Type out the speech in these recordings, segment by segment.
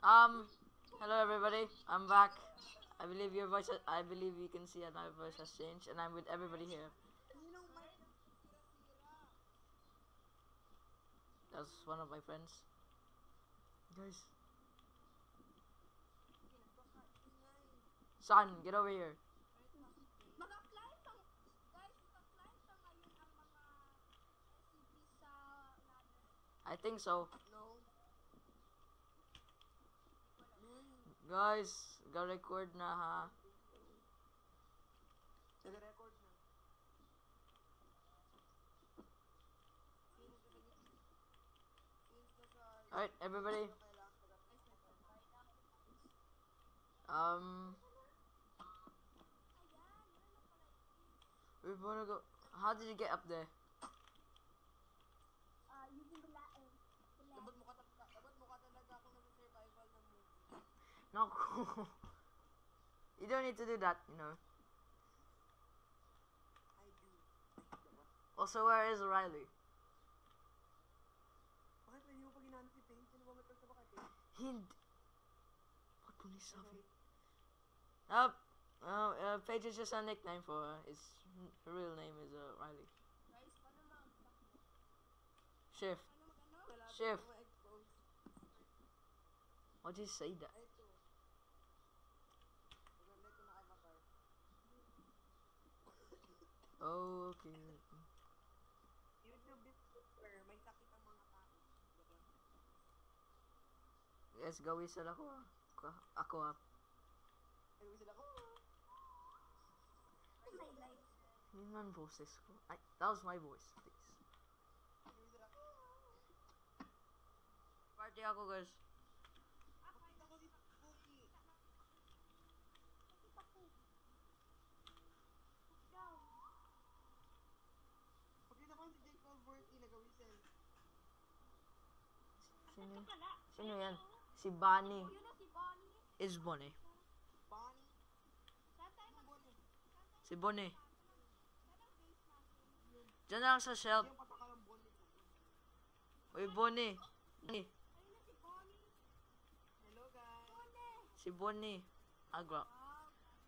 Hello everybody. I'm back. I believe your voice. I believe you can see that my voice has changed, and I'm with everybody here. That's one of my friends. Guys, son, get over here. I think so. Guys, record na ha. Alright, everybody. We wanna go. How did you get up there? No. You don't need to do that, you know. Also, where is Riley? Hindi. What police sabi? Paige is just a nickname for her. Her real name is Riley. Shift. Shift. Why'd you say that? Oh, okay. Yes, gawin sila ko. Ako ha. Yun man boses ko. That was my voice, please. Party ako, guys. Sino yan? Si Bonnie. Is Bonnie. Si Bonnie. Diyan lang sa shelf. Uy, Bonnie. Si Bonnie. Agro.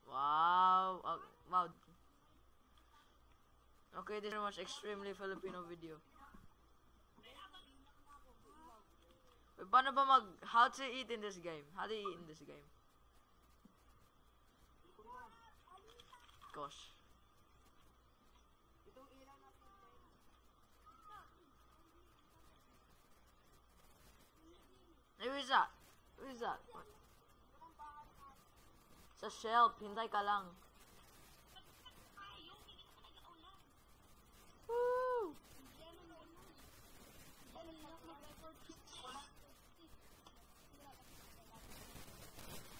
Wow. Wow. Okay, this is much extremely Filipino video. Wait, paano ba how to eat in this game? How do you eat in this game? Gosh. Hey, who is that? Who is that? What? Sa shelf, hintay ka lang. Woo!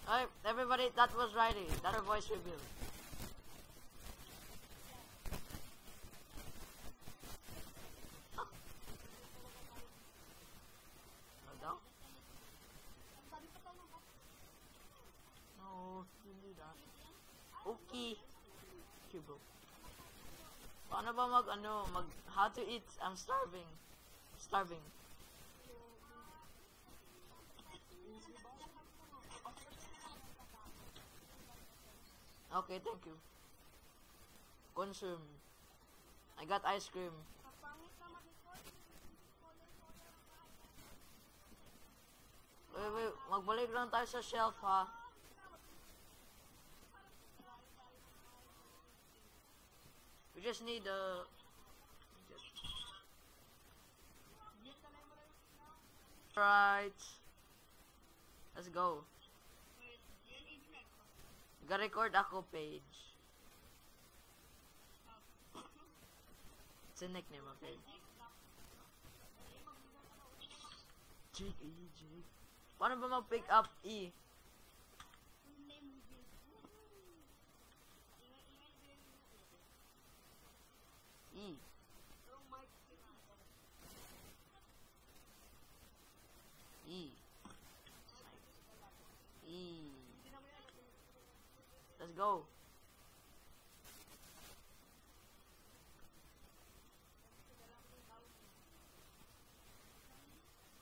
Alright, everybody, that was Riley. That her voice reveal. No, hindi that. Okay. Okay, bro. Paano ba how to eat? I'm starving. Starving. Okay, thank you. Consume. I got ice cream. Wait, magbalik lang tayo sa shelf ha. We just need right. Let's go. Ga-record ako page. It's a nickname, okay? Jake. Paano ba mag-pick up E? E. Let's go.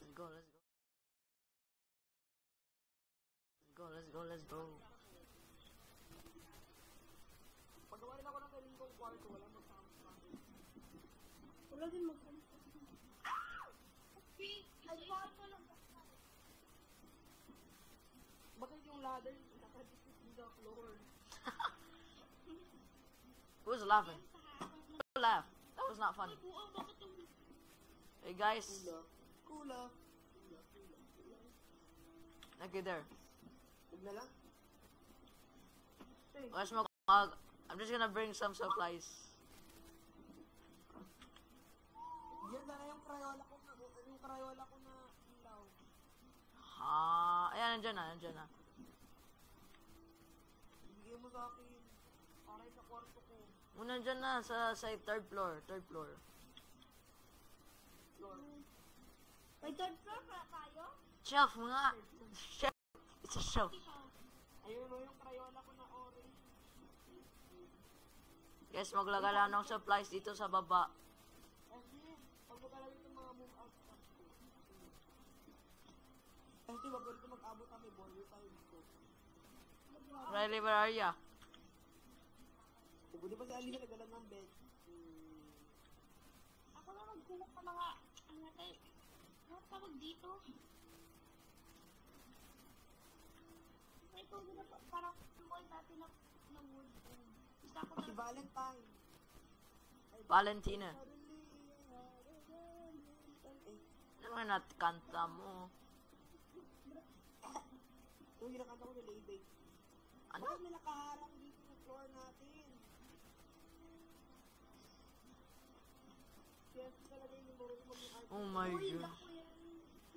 Let's go. go, let's go. Pagawa rin ako ng sarili kong kwarto, wala magkakasama. Wala din magkano. Ay, kwarto lang. Bakit yung ladder, nakadikit din sa floor? Who's laughing? Who laughed? That was not funny. Hey guys, Kula. okay there. Huwag na lang. Let's smoke. I'm just gonna bring some supplies. Yan na yung Crayola ko na, ilaw. Ayan, nandiyan na. Ibigay mo sa akin. Para sa kwarto ko. Nandiyan na sa third floor. Floor. May third floor para tayo? Shelf nga. Shelf. It's a shelf. Ayun mo yung Crayola ko na orange. Guys, maglagala ng supplies dito sa baba. Kasi, pag magkalawin itong mga move out. Kasi wag ganito mag-abot kami, border tayo dito. Riley, where are ya? Di ba si Alina nagalan ng bed? Ako na nagkuha ka mga, ano tawag dito? May ito na parang buhay natin na wood. Gusto ako Si Valentine. Valentina. Ano nga natkanta mo? Yung ginakanta ko ni Laybay. Ano? Bakit may nakaharang dito sa floor natin? Yes, talaga yung marunong mag-art. Oh my Uy, god. ako yan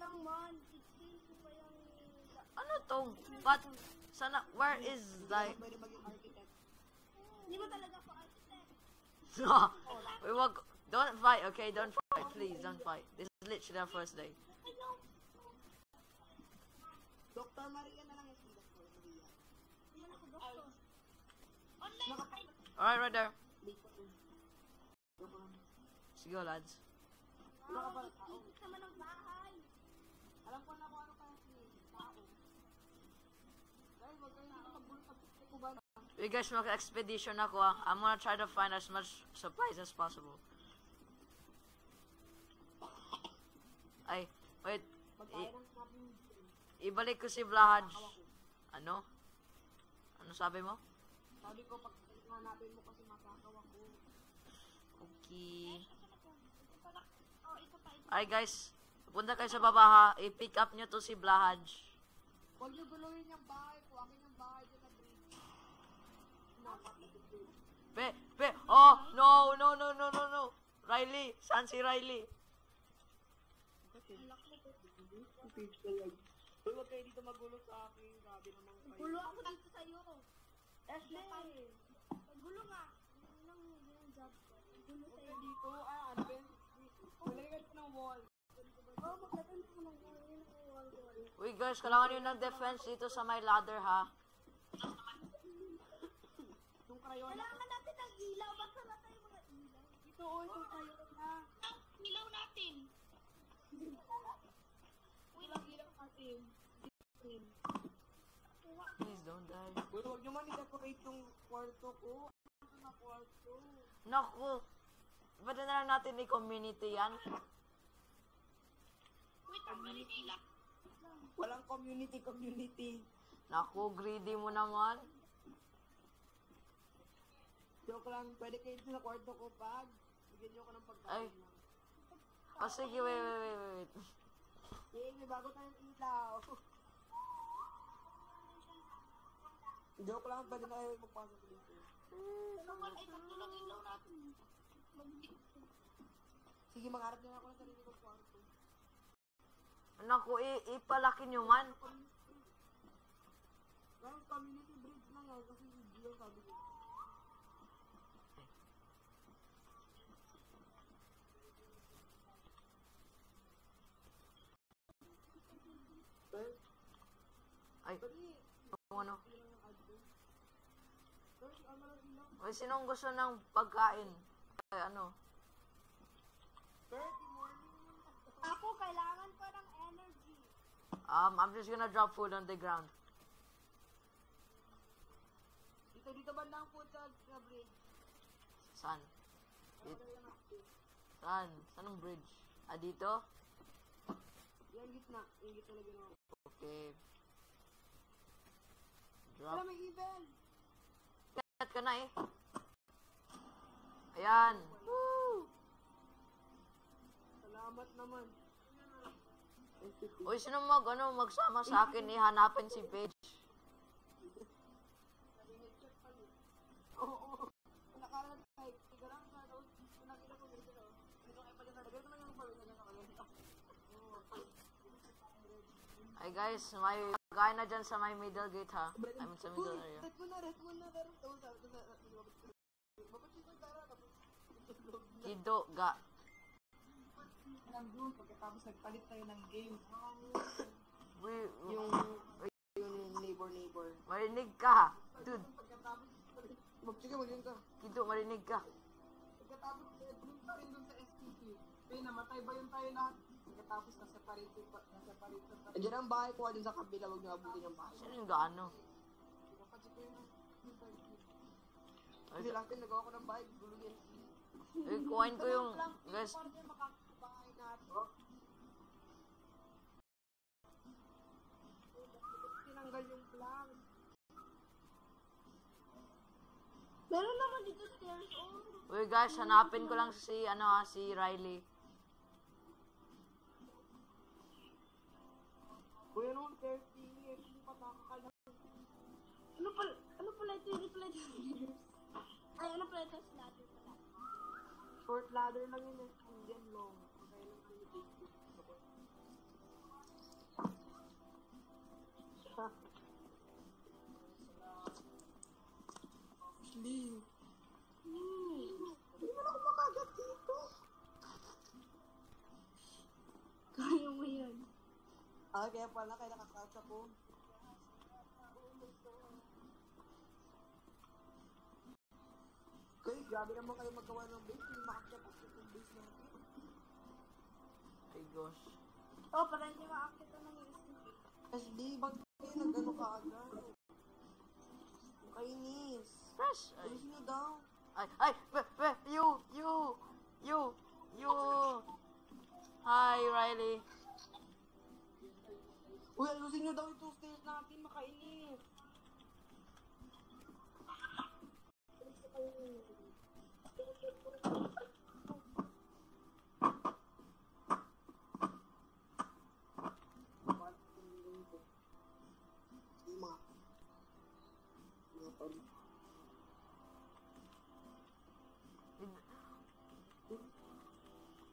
lang man. 16 ko pa yung... Ano to? But, sana, where is like... Pwede maging architect. Hindi mo talaga ako architect. We won't... Don't fight, okay? Don't fight, please. Don't fight. This is literally our first day. Ano? Dr. Maria na lang yung sila. Dr. Maria. Hindi ako doktor. Online tayo. Alright, right there. Late pa rin. Joke lang. Sige, lads. Wow, ikot naman ang bahay. Alam ko na kung ano kaya si tao. Dahil wag kayo dito magbulot sa puti ko ba? You guys mag-expedition ako I'm gonna try to find as much supplies as possible. Ay, wait. Pag-iron natin dito. Ibalik ko si Blahaj. Ano? Ano sabi mo? Sabi ko, pag hanapin mo kasi masakaw ako. Okay. Oh, ito pa. Alright guys, punta kayo sa baba ha. I-pick up nyo to si Blahaj. Huwag niyo guluhin yung bahay ko. Akin yung bahay ko na bridge. Oh, no. Riley, saan si Riley? Uy, huwag kayo dito magulo sa akin. Grabe naman kayo. Gulo ako dito sa'yo. Ashley! Gulo nga. Yung job ko. Gulo Huwag sa'yo. kayo dito. Ano ba yun? Malagyan ko ng wall. Oh, maglagay mo ng wall. Uy guys, kailangan nyo ng defense dito sa may ladder ha. Yung Crayola. Kailangan natin ng ilaw. Basta na tayo mga ilaw. Ito, yung Crayola. Ilaw natin. Walang ilaw natin. Please don't die. Uy, huwag nyo man i-decorate yung kwarto ko. Ano na kwarto? Naku, ba't na lang natin i-community yan? Wait, ang nila. Walang community. Naku, greedy mo naman. Joke lang, pwede kayo dito sa kwarto ko pag bigyan nyo ako ng Ay. pagkain. O sige, wait. Yay, may bago tayong ilaw. Joke lang, pwede na kayo magpasok dito. Ay, tatlo lang ilaw natin. Sige, mangarap na ako ng sarili kong kwarto. Naku, ipalaki nyo man. Well, community bridge na yan kasi si Gio sabi ko. Well, Ay, pwede, ano? ilang yung ad ko. Pero, ano lang ilaw? Uy, sinong gusto ng pagkain? Ay, ano? 30 morning. Ako, kailangan ko ng energy. I'm just gonna drop food on the ground. Dito banda ang food sa bridge. Saan? Saan? Saan ang bridge? Ah, dito? Yan, gitna. Yung gitna na ginawa. Okay. Wala, Drop. may event! Cut ka na eh. Ayan. Woo! Salamat naman. Uy, sino magsama sa akin eh, hanapin si Paige. Oo. Nakala tayo. Tiga lang sa daw. Nakita ko ganito daw. Ganito kayo pala na. Ganito lang yung pala na ganito. Ay guys, may guy na dyan sa may middle gate ha. I mean sa middle area. Red mo na. Dapat siya tara. Kido, ga. Lang doon. Pagkatapos nagpalit tayo ng game. Yung Yung neighbor. marinig ka. Dude, Sige, magiging ka. Kido, marinig ka. Pagkatapos, doon pa rin doon sa STP. Kaya namatay ba yun tayo lahat? Pagkatapos, na-separate pa. Andiyan ang bahay ko, dun sa kabila, huwag nyo abutin yung bahay. Sino yung gaano? Napansin ko yun. Kasi last time, nagawa ko ng bahay, gulugin. Eh, kuhain ko yung, guys, Para niya makakabahay natin. Tinanggal yung plank. Meron naman dito stairs. Oh. uy guys, hanapin ko lang si, si Riley. Kuya noon, 30 years, hindi pa nakakala. Ano pala ito? Hindi pala ito. Ay, ano pala ito? Ladder pala. Short ladder lang yun eh. Indian long. Kaya lang ang big. Sleep. Hindi mo na ako makagat dito. Kaya mo yun. Ah, kaya pala, kaya nakakouch ako. Kaya, grabe naman kayo magawa ng base. Hindi makakita ko yung base natin. Ay gosh. Oh, para hindi makakita ng USB. SD, ba't kayo nag-ano ka agad? Kainis. Fresh. Ay, Ayusin nyo daw. you. Hi, Riley. Uy, ayusin nyo daw itong stairs natin, makainis.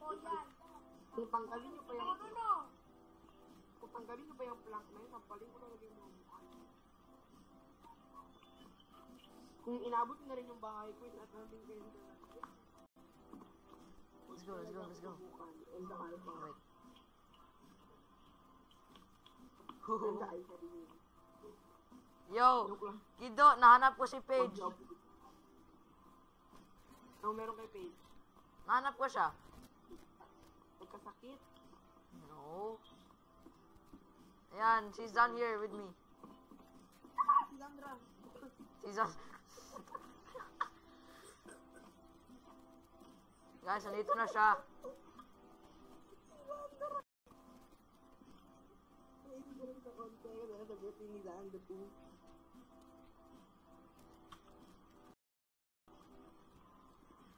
Oh, yan. Kung tanggalin nyo pa yung... No. Kung tanggalin nyo pa yung plank na yun, tampalin ko na lagi yung mga mukha. Kung inabot na rin yung bahay ko, at namin kayo na. Let's go. Wait. Yo, Kido, nahanap ko si Paige. Ano meron kay Paige? Nahanap ko siya. Nagkasakit. No. Ayan, she's down here with me. Si Sandra. She's on... Guys, nandito na siya.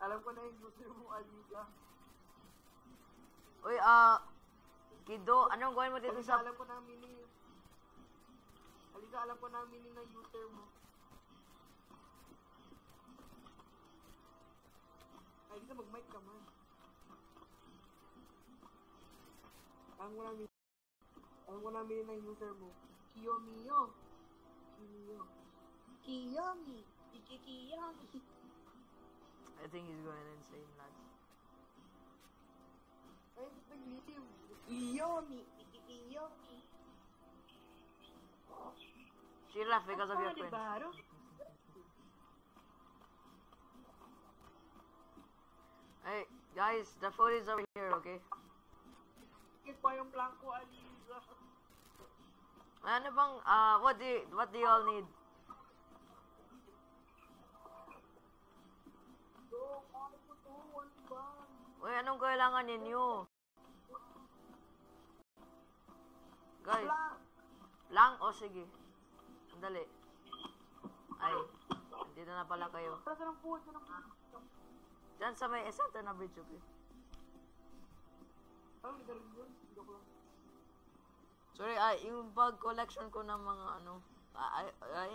Alam ko na yung user mo, Aliga. Uy, Kido, anong gawin mo dito Aliga, sa... alam ko na ang meaning. Aliga, alam ko na ang meaning ng user mo. Aliga, mag-mic ka man. Alam ko na ang meaning ng user mo. Kiyomiyo. Kiyomi. Kiyomi. I think he's going insane, lads. Ay, nag-live. Kiyomi. Kiyomi. She left because of your friends. Baro? Hey, guys, the food is over here, okay? Kit pa yung blanco, Aliga. Ano bang, what do you all need? Uy, anong kailangan ninyo? Guys, lang o sige. Sandali. Ay, dito na pala kayo. Saan ang food? Diyan sa may Santa na bridge, okay? Hindi ka rin yun. Joke lang. Sorry, yung bag collection ko ng mga ano, I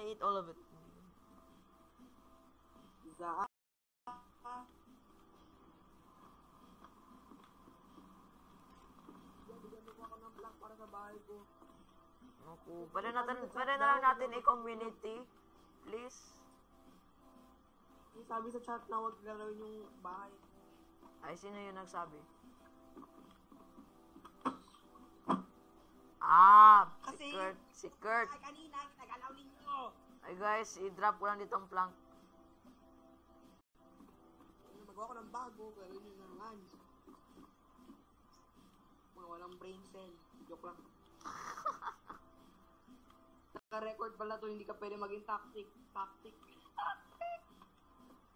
ate all of it. Za. Bigyan mo ako ng plank para sa bahay ko. Naku, pwede na lang natin i-community. Please. Sabi sa chat na huwag galawin yung bahay. Ay, sino yung nagsabi? Ah, Kasi- si Kurt. Ay, kanina, nagalaw ninyo. Ay guys, i-drop ko lang dito ang plank. Magawa ko ng bago, pero yun yung naman. Mga walang brain cell. Joke lang. Naka-record pala to, hindi ka pwede maging tactic.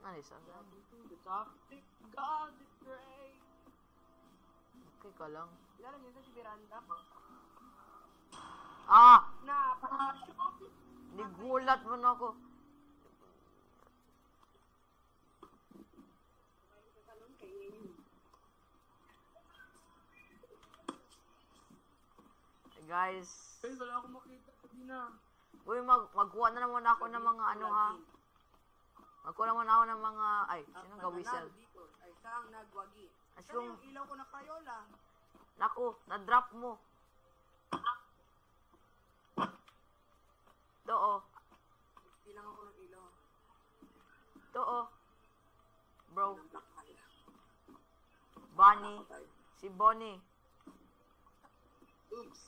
Ano isa? The tactic, God is great. Okay ka lang. Kilala niyo sa si Miranda? Ah! Napaka-shock. Nigulat mo na ako. Hey guys. Ay, wala akong makita. Hindi na. Uy, magkuha na naman ako ng mga ano ha. Magkuha naman ako ng mga, ay, sino ga-whistle? Ay, saan nagwagi? As Saan yung, yung ilaw ko na Crayola? naku, na-drop mo. Oo. Bilang ako ng ilaw. Oo. Bro, Ng black pala. Bonnie. Si Bonnie. Oops.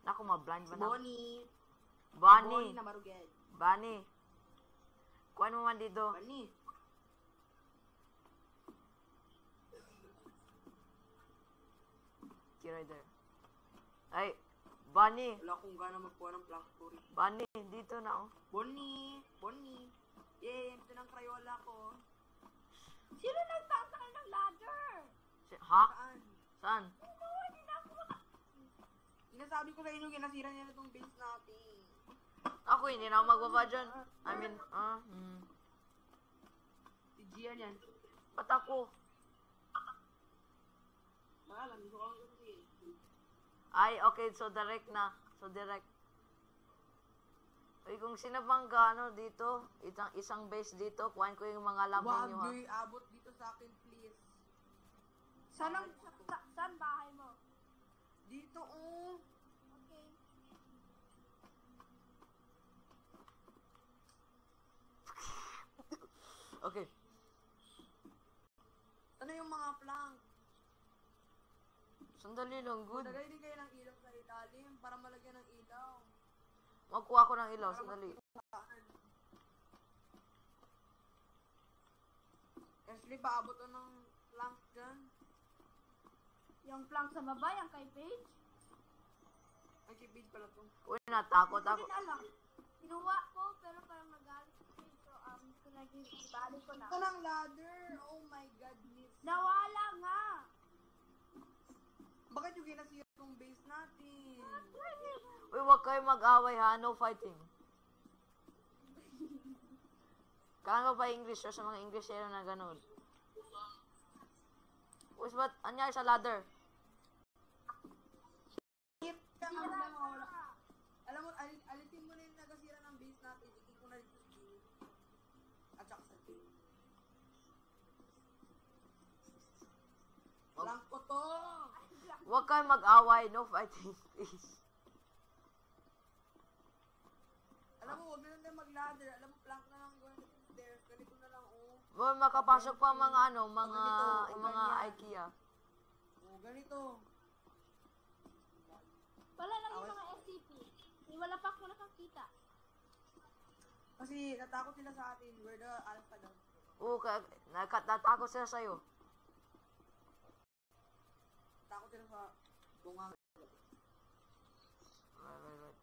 Naku, ma-blind ba na? Bonnie. Bonnie. na maruged. Bonnie. Kuhaan mo man dito. Bonnie. Kira there. Ay, Bonnie. Wala akong gana magkuha ng black story. Bonnie, dito na oh. Bonnie. Yay, ito ng Crayola ko. Sino nagsasakay ng ladder? Ha? Saan? Saan? Hindi na ako Sinasabi ko sa inyo, ginasira niya na itong base natin. Ako, hindi na ako magbaba dyan. I mean, Si Gian yan. ba't ako? Alam, gusto ko lang kasi. Ay, okay, so direct na. So direct. Uy, kung sino bang ano dito, isang base dito, kuhain ko yung mga lamang Wag nyo ha. nyo abot dito sa akin, please. Saan bahay mo? Dito, oh. Okay. Okay. Ano yung mga plank? Sandali lang, good. Lagay din kayo ng ilaw sa ilalim para malagyan ng ilaw. Magkuha ko ng ilaw, sandali. Ashley, paabot to ng plank dyan. Yung plank sa baba, yung kay Paige? Ay, kibid pala to. Uy, natakot Hindi ko ako. rin alam. Kinuha ko, pero parang nagalit si Paige. So, hindi ko naging ibalik ko na. Ito ng ladder! Oh my goodness! Nawala nga! Bakit yung ginasira tong base natin? Uy, huwag kayo mag-away ha, no fighting. Kailangan ba English or sa mga Englishero na ganun? Uy, ba't anyari sa ladder? Hit ka nga lang wala. Alam mo, alisin mo na yung nagasira ng base natin. Ikin ko na dito sa gilid. At saka sa gilid. Plank ko to! Huwag kayo mag-away, no fighting, please. Alam mo, huwag na lang tayo mag-ladder. Alam mo, plank na lang going to stairs. Ganito na lang, oh. Uy, makapasok pa mga ano, mga Ganito, mga ganyan. IKEA. Oh, ganito. Wala lang yung mga SCP. Wala pa ako nakakita. Kasi natakot sila sa atin. We're the alpha dog. Oo, natakot sila sa'yo. Takot sila sa bunga. Right.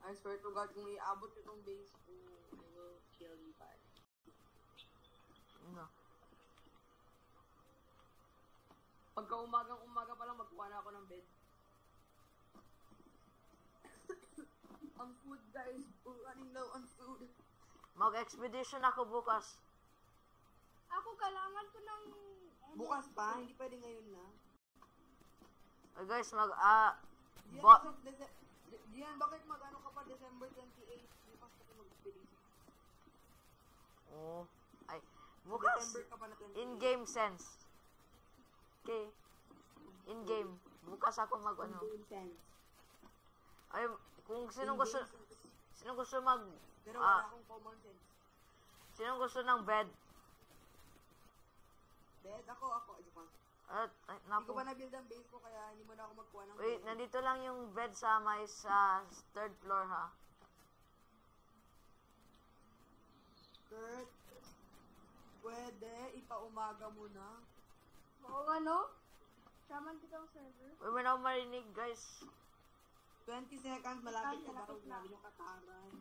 I swear to God, kung iabot itong base ko, I will kill you guys. No. Pagka umaga pa lang, magkuha na ako ng bed. Ang food guys, we're running low on food. Mag-expedition ako bukas. Ako kailangan ko ng... Bukas pa, hindi pwede ngayon na. Ay guys, Gian, bakit mag-ano ka pa December 28? Bukas ka pa mag-expedition. Oh, ay, bukas. December ka pa na 28. In-game sense. Okay. In-game. Bukas ako mag-ano. Ay, kung sinong gusto mag... Pero wala akong common sense. Sinong gusto ng bed? Bed? Ako. Ay, Hindi ko naku. pa na-build ang base ko, kaya hindi mo na ako magkuha ng Wait, bed. nandito lang yung bed sa may sa third floor ha. Kurt, pwede ipaumaga mo na. Oo nga, no? Shaman kita ang server. Uy, may na ako marinig guys. 20 seconds, malapit Ay, na malapit barog na. namin yung kataran.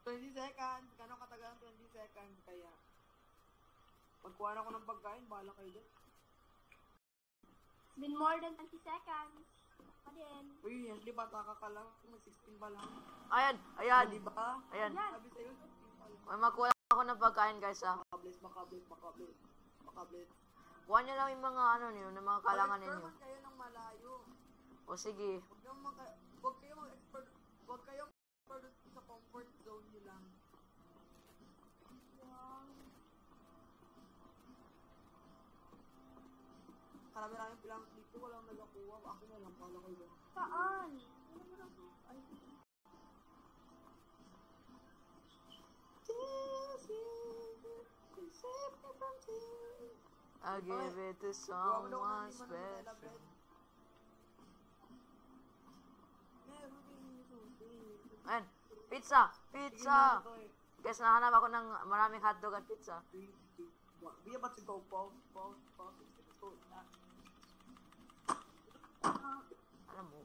20 seconds. Gano'ng katagal ang 20 seconds? Kaya, magkuha na ako ng pagkain, bahala kayo dyan. It's been more than 20 seconds. Pa din. Uy, Ashley, bata ka lang. Mag-16 pa lang. Ayan, ayan. Di ba? Ayan. Yan. Sabi sa'yo, 16 pa lang. May makuha ako ng pagkain guys ha. Makabless. Kuha niyo lang yung mga ano niyo, yung mga kailangan ninyo. Mag-experiment kayo ng malayo. O sige. Huwag kayo mag-expert sa comfort zone nyo lang. Karami-rami pilang dito, walang nagakuha. Ako na lang, pala kayo. Saan? Ano mo lang? Ay, I'll give it to someone special. Ayan, pizza! Pizza! Guys, nahanap ako ng maraming hotdog at pizza. We about to go pause. Alam mo,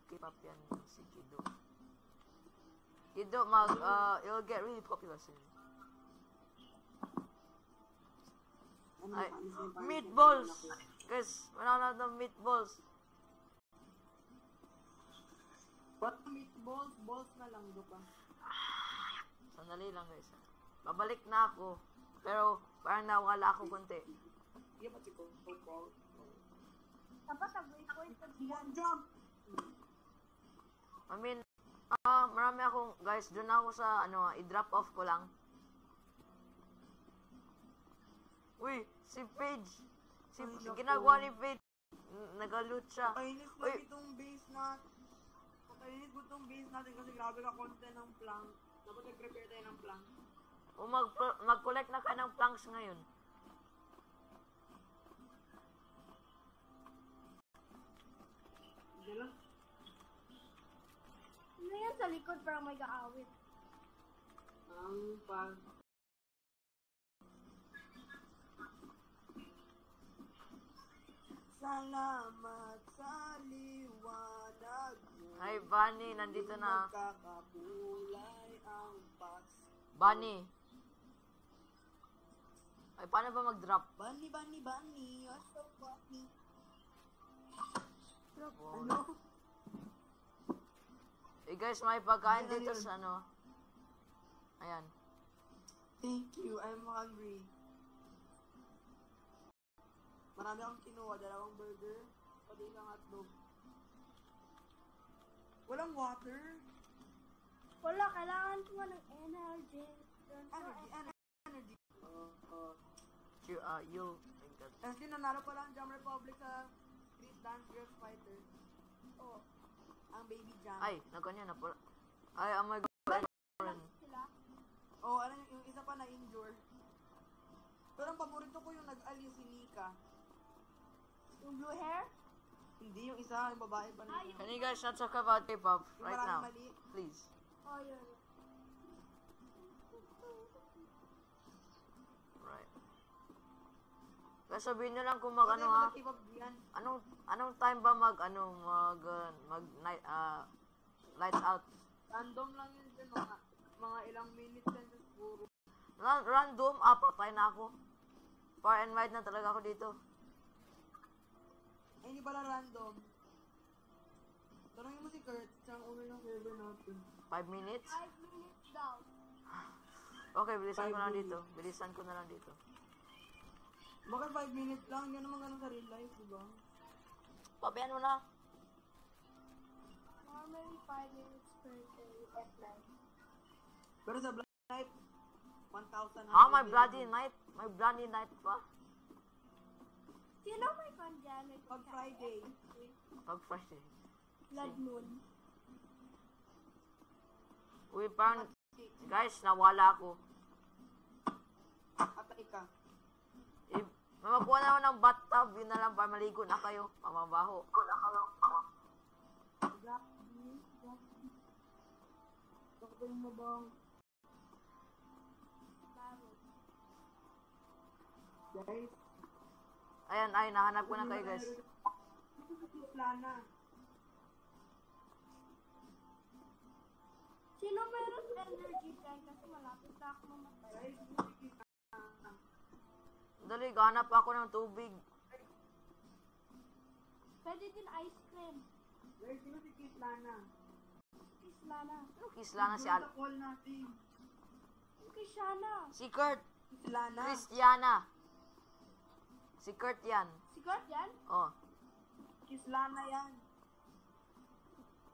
K-pop yan si Kido. Kido, you'll get really popular soon. Ay, meatballs! Guys, wala na ng meatballs. What meatballs? Balls na lang, do ka. Sandali lang guys. Babalik na ako. Pero parang nawala ako konti. We about to go pause. dapat nag-wait pag Jump! I mean, marami akong, guys, doon ako sa, i-drop off ko lang. Uy, si Paige. Ginagawa ni Paige. Nag-loot siya. Pakainis Uy. lang itong base natin. Pakainis ko itong base natin kasi grabe ka content ng plank. Dapat nag-prepare tayo ng plank. O mag-collect na kayo ng planks ngayon. Hindi lang. Ano yan sa likod parang may gaawit? Ang pag... Salamat sa liwanag mo. Hi, Bunny. Nandito na. Magkakakulay ang Pasko. Bunny. Ay, paano ba mag-drop? Bunny, you're so funny. Oh. Ano? Eh guys, may pagkain Ano dito yun? sa Ayan. Thank you, I'm hungry. Marami akong kinuha, 2 burger, pati isang hotdog. Walang water. Wala, kailangan ko nga ng energy. Energy. You. Kasi nanalo pala ang Jam Republic sa Street Dance Girls Fighter. Oh. Ang Baby Jam. Ay, nagkanya na pala. Ay, oh my god. Sila? Oh, ano yung isa pa na-injure. Pero ang paborito ko yung nag-aliw si Nika. Yung blue hair? Hindi, yung isa, yung babae pa Ah, rin. Can you guys not talk about K-pop right now? Mali. Please. Oh, yun. Right. Guys, sabihin nyo lang kung mag ha. Anong time ba mag night, lights out? Random lang yun dyan, mga ilang minutes yan sa siguro. Random, patay na ako. Far and wide na talaga ako dito. Ay, hindi pala random. Tanongin mo si Kurt, siyang owner ng server natin. 5 minutes? 5 minutes daw. Okay, bilisan ko 5 na minutes. dito. Bilisan ko na lang dito. Bakit 5 minutes lang? Hindi naman ganun sa real life, diba? Pabayaan mo na. Normally 5 minutes per day at night. Pero sa Black Knight, 1,000 na. May bloody night. May bloody night pa. Sino may con dyan? May Pag Friday. Pag Friday. Blood moon. Uy, parang, guys, nawala ako. Atay ka. Makuha na ako ng bathtub. Yun na lang para maligo na kayo. Pamabaho. Bakit mo bang? Guys. Ayan, nahanap ko na kayo, guys. Plana. Sino meron energy tank? Kasi malapit na ako mamatay. Dali, ganap ako ng tubig. Pwede din ice cream. Guys, sino si Kislana? Kislana. Ano kisla na si Al? Call natin. Kishana. Si Kurt. Kislana. Christiana. Si Kurt yan. Si Kurt yan? Oh. Kislana yan.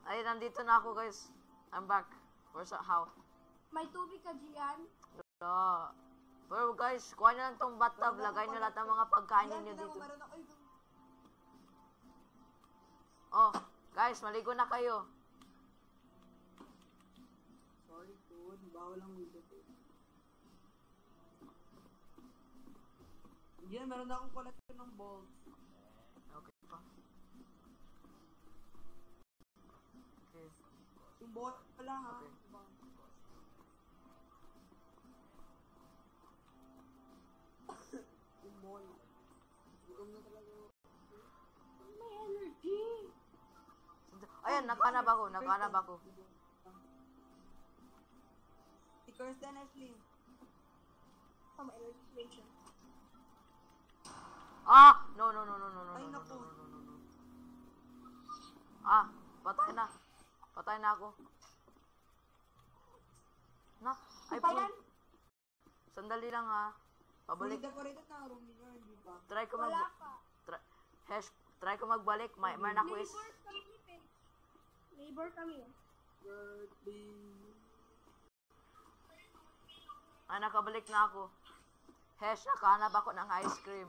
Ay, nandito na ako, guys. I'm back. How? May tubig ka dyan? Yeah. Pero guys, kuha nyo lang tong bathtub. Lagay nyo lahat ng mga pagkain ninyo dito. Meron ako. Ay, Oh, guys, maligo na kayo. sorry, dude. Bawal lang dito. Yan, meron na akong collection ng balls. Okay pa. Okay. Yung ball pala, ha? Okay. Yung ball. Gutom na talaga. May energy. Ayan, nakahanap ako. Si Kirsten Ashley. Oh, may energy station. No. Ay, naku. No. Patay na ako. Ay, Patayan? Sandali lang, ha. Pabalik. Fully decorated na ang room niyo, hindi ba? Try ko Wala pa. try ko magbalik. Mayroon ako is... Neighbors kami ni Paige. Neighbor kami. Birthday. Ay, nakabalik na ako. Nakahanap ako ng ice cream.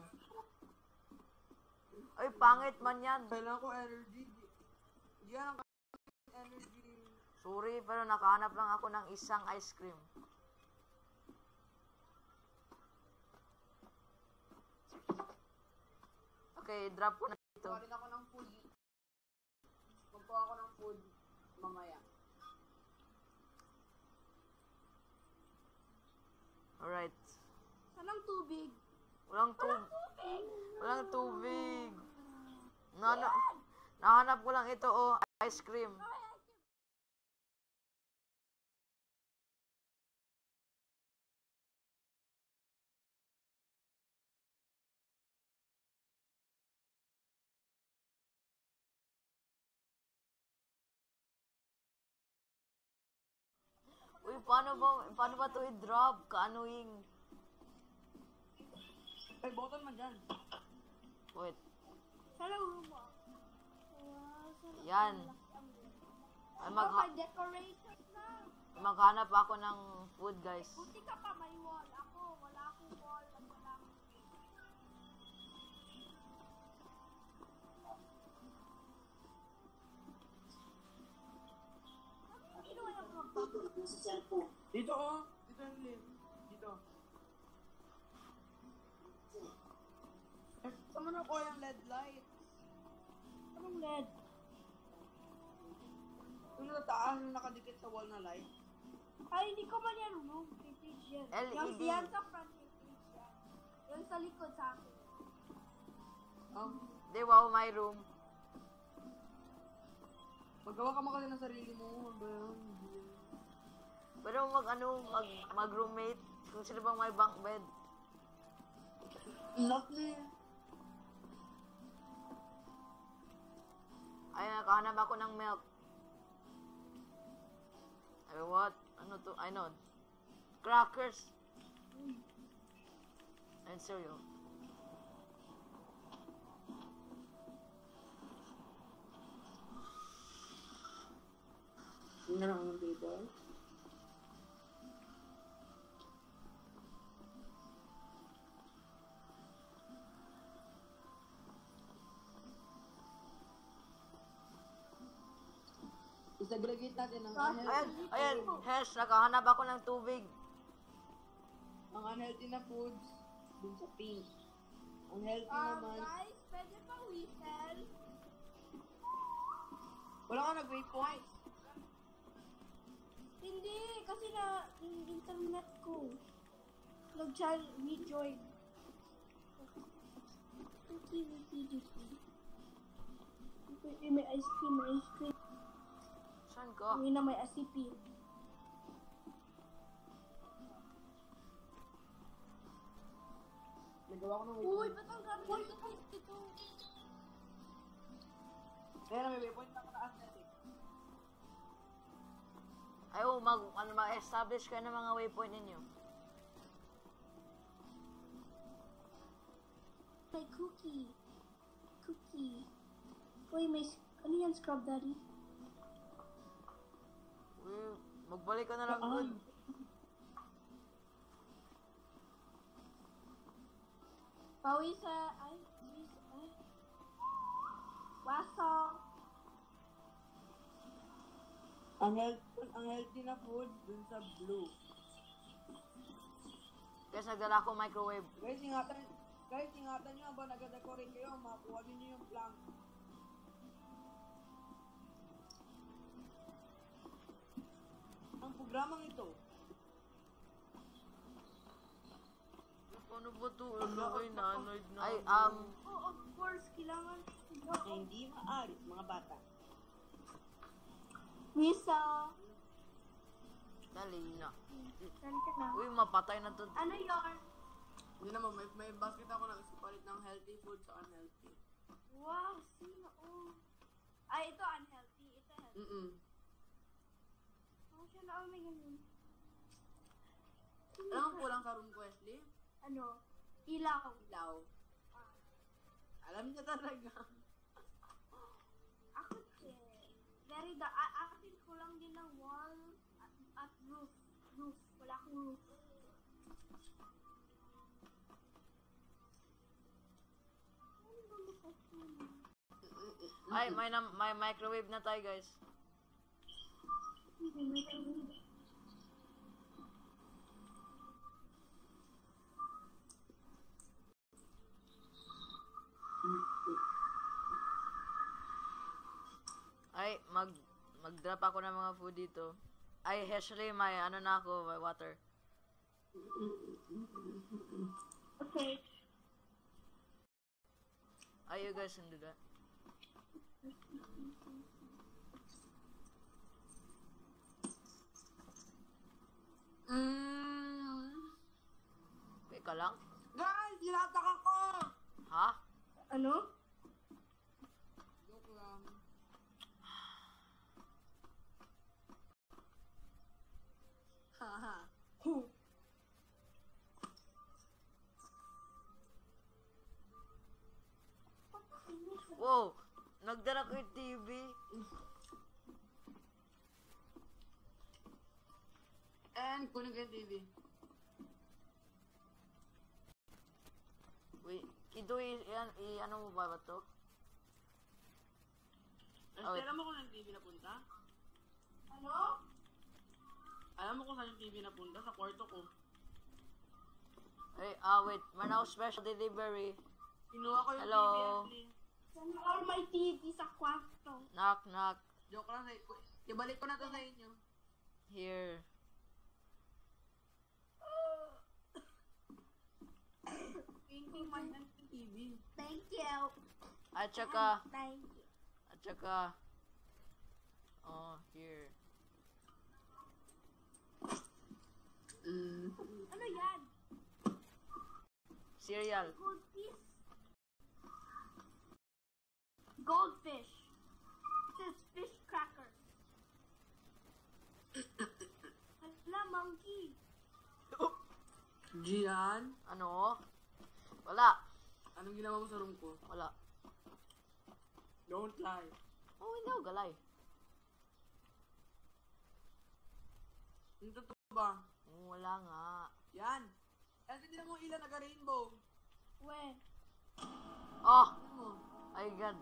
Ay, pangit man yan. Kailangan ko energy. Yan ang energy. Sorry, pero nakahanap lang ako ng isang ice cream. Okay, drop ko na dito. Kuha rin ako ng food. Magkuha ako ng food mamaya. Alright. Anong tubig? Walang Walang tubig. tubig! Walang tubig. Nahanap ko lang ito, ice cream. Uy, paano ba ito i-drop? Ka-annoying. Ay, button man dyan. Wait. Sa room mo. Wow, sarap. Yan. Ay, Decoration na. maghanap ako ng food, guys. Buti ka pa, may wall. Ako, wala akong wall. At wala akong ano yung ginawa yung mga bag? Dito, oh. Dito yung link. Dito. Saan mo na ko yung LED light? Anong LED? Yung nataas, yung nakadikit sa wall na light. Ay, hindi ko man yan room. Vintage yan. LED. Yan sa front vintage yan. Yan sa likod sa akin. Di, wow, my room. Magawa ka kasi ng sarili mo. Hanggang Pero mag-roommate. kung sino bang may bunk bed. Lovely. Ay, nakahanap ako ng milk. Ay, what? Ano to? I know. Crackers. And cereal. Yun na lang ang table. Isagregate natin ang Ayan, Hesh, nakahanap ako ng tubig. unhealthy na foods dun sa pink. Ang healthy naman. Guys, pwede pa whistle? Wala ka nag-waypoint. Hindi, kasi na yung internet ko. Nag-rejoin. Okay, may ice cream, may ice cream. Saan ka? Uwi na may ACP. Nagawa ko ng Uy, waypoint. ba't ang gagawin ko dito? Kaya na may waypoint na mataas natin. Ay, mag-establish kayo ng mga waypoint ninyo. May cookie. Cookie. Uy, may... Ano yan, Scrub Daddy? Uy, magbalik ka na lang dun. Pawi sa... Ay, jeez, ay. Waso. Ang healthy na food dun sa blue. Guys, nagdala ko microwave. Guys, ingatan nyo ba nag-decorate kayo, makuha nyo yung plank. Ang programang ito, Paano ba ito? Ano kay nanay na? Ay, Oh, of course, kailangan... na hindi maalis mga bata. Misa. dali na. Saan ka na? Uy, mapatay na to. Ano yun? Hindi naman, may basket ako na isipalit ng healthy food sa unhealthy. Wow, sino? Oh. Ay, ito unhealthy. Ito healthy. Oh, siya na. Oh, may ganun. Alam mo kulang sa room ko, Wesley? Ano? Ilaw. Ilaw. Alam niya talaga. Ako din. Akin ko lang din ng wall at roof. Roof. Wala akong roof. Ano ba makasama? Ay, may microwave na tayo, guys. Hindi, may ganun. Ay, mag-drop ako ng mga food dito. Ay, Heshley, may ano na ako, may water. Okay. Ay, you guys can do that. Okay ka lang? Guys, nilatak ako! Ha? Ano? Joke lang. Haha. Wow! Nagdala ko yung TV. And kunin ko yung TV. Wait, Kido, ano mo ba to? Oh, wait. Alam mo kung saan yung TV napunta? Ano? Alam mo kung saan yung TV napunta? Sa kwarto ko. Ay, wait. Manaw special delivery. Kinuha ko yung Hello? TV, Ashley. Sana all my TV sa kwarto. Knock, knock. Joke lang. Ibalik ko na to sa inyo. Here. Hindi man ng TV. Thank you. At saka, Thank you. oh, here. Ano yan? Cereal. Goldfish? Goldfish. It says fish cracker. Hala, monkey. Gian, Ano? Wala. anong ginawa mo sa room ko? Wala. Don't lie. Oh, hindi ako galay. Yung totoo ba? Wala nga. Yan. Kasi din mo ilan naga-rainbow. When? Oh! Ano mo? My God.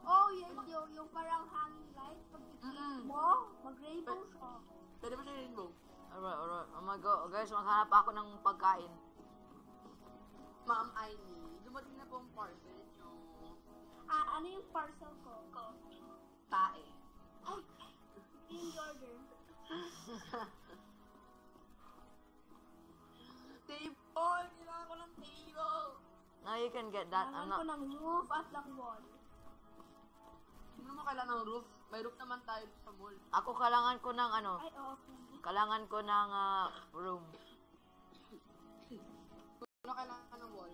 Oh, yung parang hanging light. Pag Mm-mm. mo, mag-rainbow siya. Pwede ba siya rainbow? Alright, alright. Oh my God. Guys, maghanap ako ng pagkain. Ma'am Aini, dumating na po ang parcel nyo. Ah, ano yung parcel ko? Tae. Ay, in order. Table! Kailangan ko ng table! Now you can get that. I'm Kailangan ko not... ng roof at ng wall. Hindi naman kailangan ng roof. May roof naman tayo sa mall. Ako kailangan ko ng ano. Ay, oo. Kailangan ko ng room. Ano kailangan ng wall?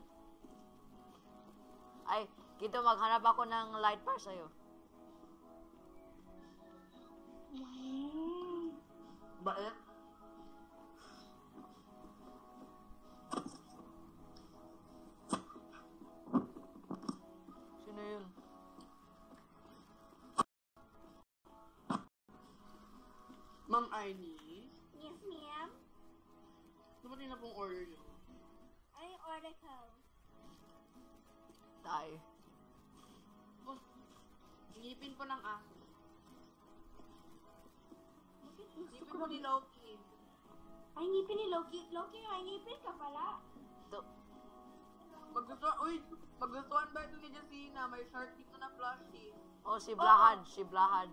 Ay, Kito, maghanap ako ng light para sa'yo. Bakit? Sino yun? Ma'am Aini, Yes, ma'am. dumating na pong order nyo. Ay, oracle. Tayo. Oh, ngipin po ng aso. Bakit gusto Ngipin ko po ni Loki. Ay, ngipin ni Loki. Loki, may ngipin ka pala. Ito. Maggustuhan ba ito ni Jacina? May shirt dito na plushie. Oh, si Blahaj. Si Blahaj.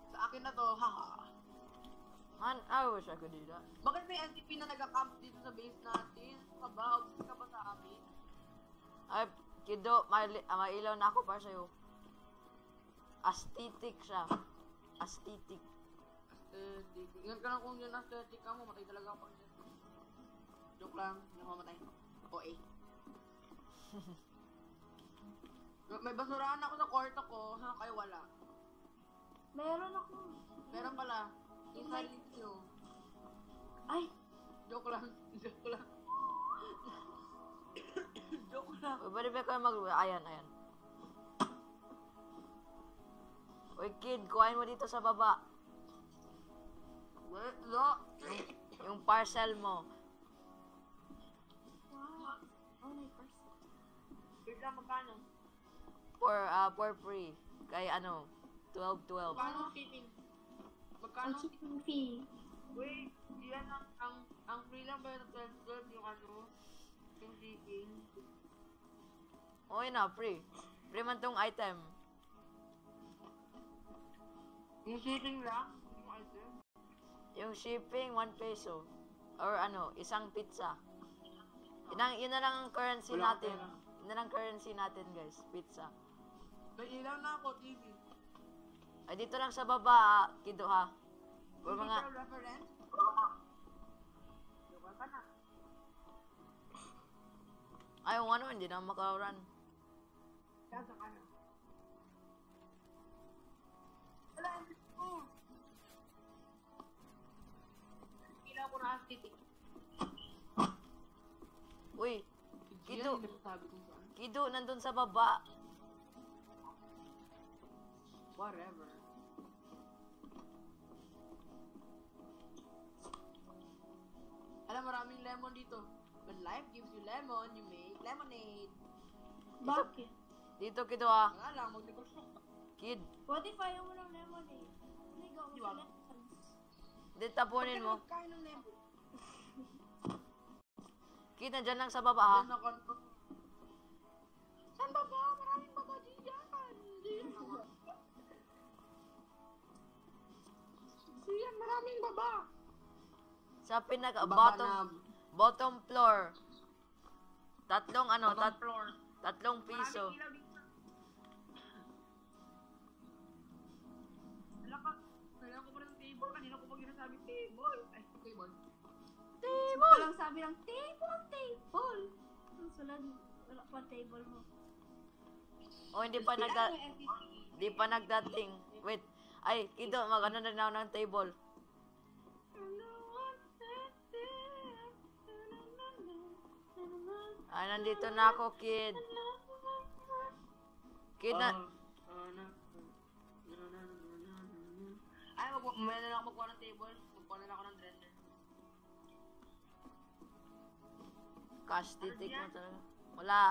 Sa akin na to, haha. Man, I wish I could do that. Bakit may NTP na nag-camp dito sa base natin? Kabaw, ka ba sa amin? Ay, Kido, may ilaw na ako para sa'yo. Aesthetic siya. Aesthetic. Aesthetic. Ingat ka lang kung yun aesthetic ka mo, matay talaga ako pag joke lang, hindi ako mamatay. Ako eh. May basurahan ako sa kwarto ko, ha? Kayo wala. Meron ako. Meron pala. Inside nyo. Ay, Joke lang. Joke lang. Joke lang. Uy, pwede ba kayo ayan. Uy, kid, kuhain mo dito sa baba. Wait, no. Yung parcel mo. wow. Oh, my person. Wait lang, magkano? For free. Kay ano, 12. Magkano shipping? Magkano? Ang shipping fee. Wait, yan ang free lang ba yung 12 yung ano? Yung shipping? Okay na, free. Free man tong item. Yung shipping lang? Yung item? Yung shipping, 1 peso. Or ano, isang pizza. Yun na lang ang currency Wala natin. pera. Yun na lang currency natin, guys. Pizza. May ilaw na ako, TV. Ay, dito lang sa baba, Kido, ha. For Hindi mga... ka reference? Joke ka na. Ay, yung ano, hindi na makaran. Kasa ka na. Wala, ilaw ko na aesthetic. Uy, Kido. Yan, sabi kung saan. Kido, nandun sa baba. Whatever. Alam, maraming lemon dito. When life gives you lemon, you make lemonade. Bakit? Dito, Kido, ha. Nga lang, magnegosyo ka. Kid, What if ayaw mo ng lemonade? Ligaw mo Di sa ba? lemons. di tapunin mo. Magkain ng lemon. Kid, nandyan lang sa baba, ha. Yan ako. Saan baba? Maraming baba diyan. Diyan ako. Diyan, maraming baba. Sa pinaka, Baba na. bottom floor. Tatlong, ano, Bottom floor. tatlong piso. Maraming ilaw dito. Wala ka. Kailangan ko pa rin ng table. table. Kanina ko pag ginasabi table. Ay, table. Ito lang sabi ng table. Ang sulat, wala pa table mo. Oh, hindi pa hindi pa nagdating. Wait. Ay, Kido, mag-ano na ako ng table. Ay, nandito na ako, Kid. Kid na... Ay, mamaya na lang ako magkuha ng table. Magkuha na lang ako ng dresser. Cash, titik mo talaga. Wala.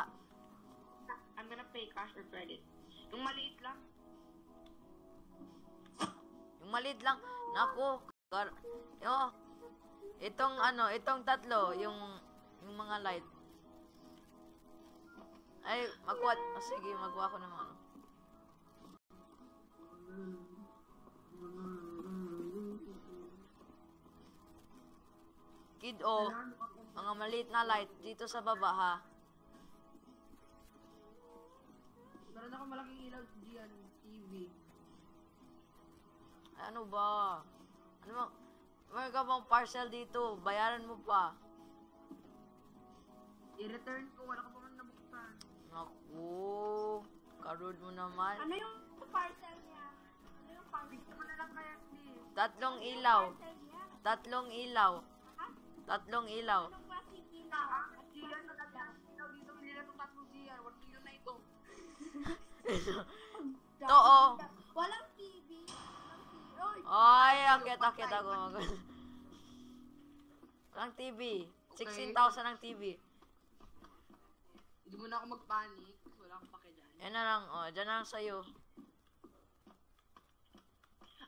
I'm gonna pay cash or credit. Yung maliit lang. Yung maliit lang. Naku. Yo. Itong tatlo. Yung mga light. Ay, magkuha. Oh, sige, magkuha ko ng ano. Kid, oh. Mga maliit na light. Dito sa baba, ha. Meron ako malaking ilaw diyan, TV. Ay, ano ba? Ano ba? Meron ka bang parcel dito? Bayaran mo pa. I-return ko, wala ko pa man nabuksan. Naku. Karud mo naman. Ano yung parcel niya? Ano yung parcel? Bigyan mo na lang kaya, please. Tatlong ilaw. Parcel niya? Tatlong ilaw. Ha? Tatlong ilaw. Anong klaseng ilaw? At Gian, magandang ilaw dito. Hindi na itong 3 Gian. 1 million na ito. To, oh. Walang TV. Oy! Ay, akit ako. Walang TV. 16,000 ang TV. Hindi mo na ako mag-panic. Wala akong pake dyan. Yan na lang, oh. Diyan na lang sa'yo.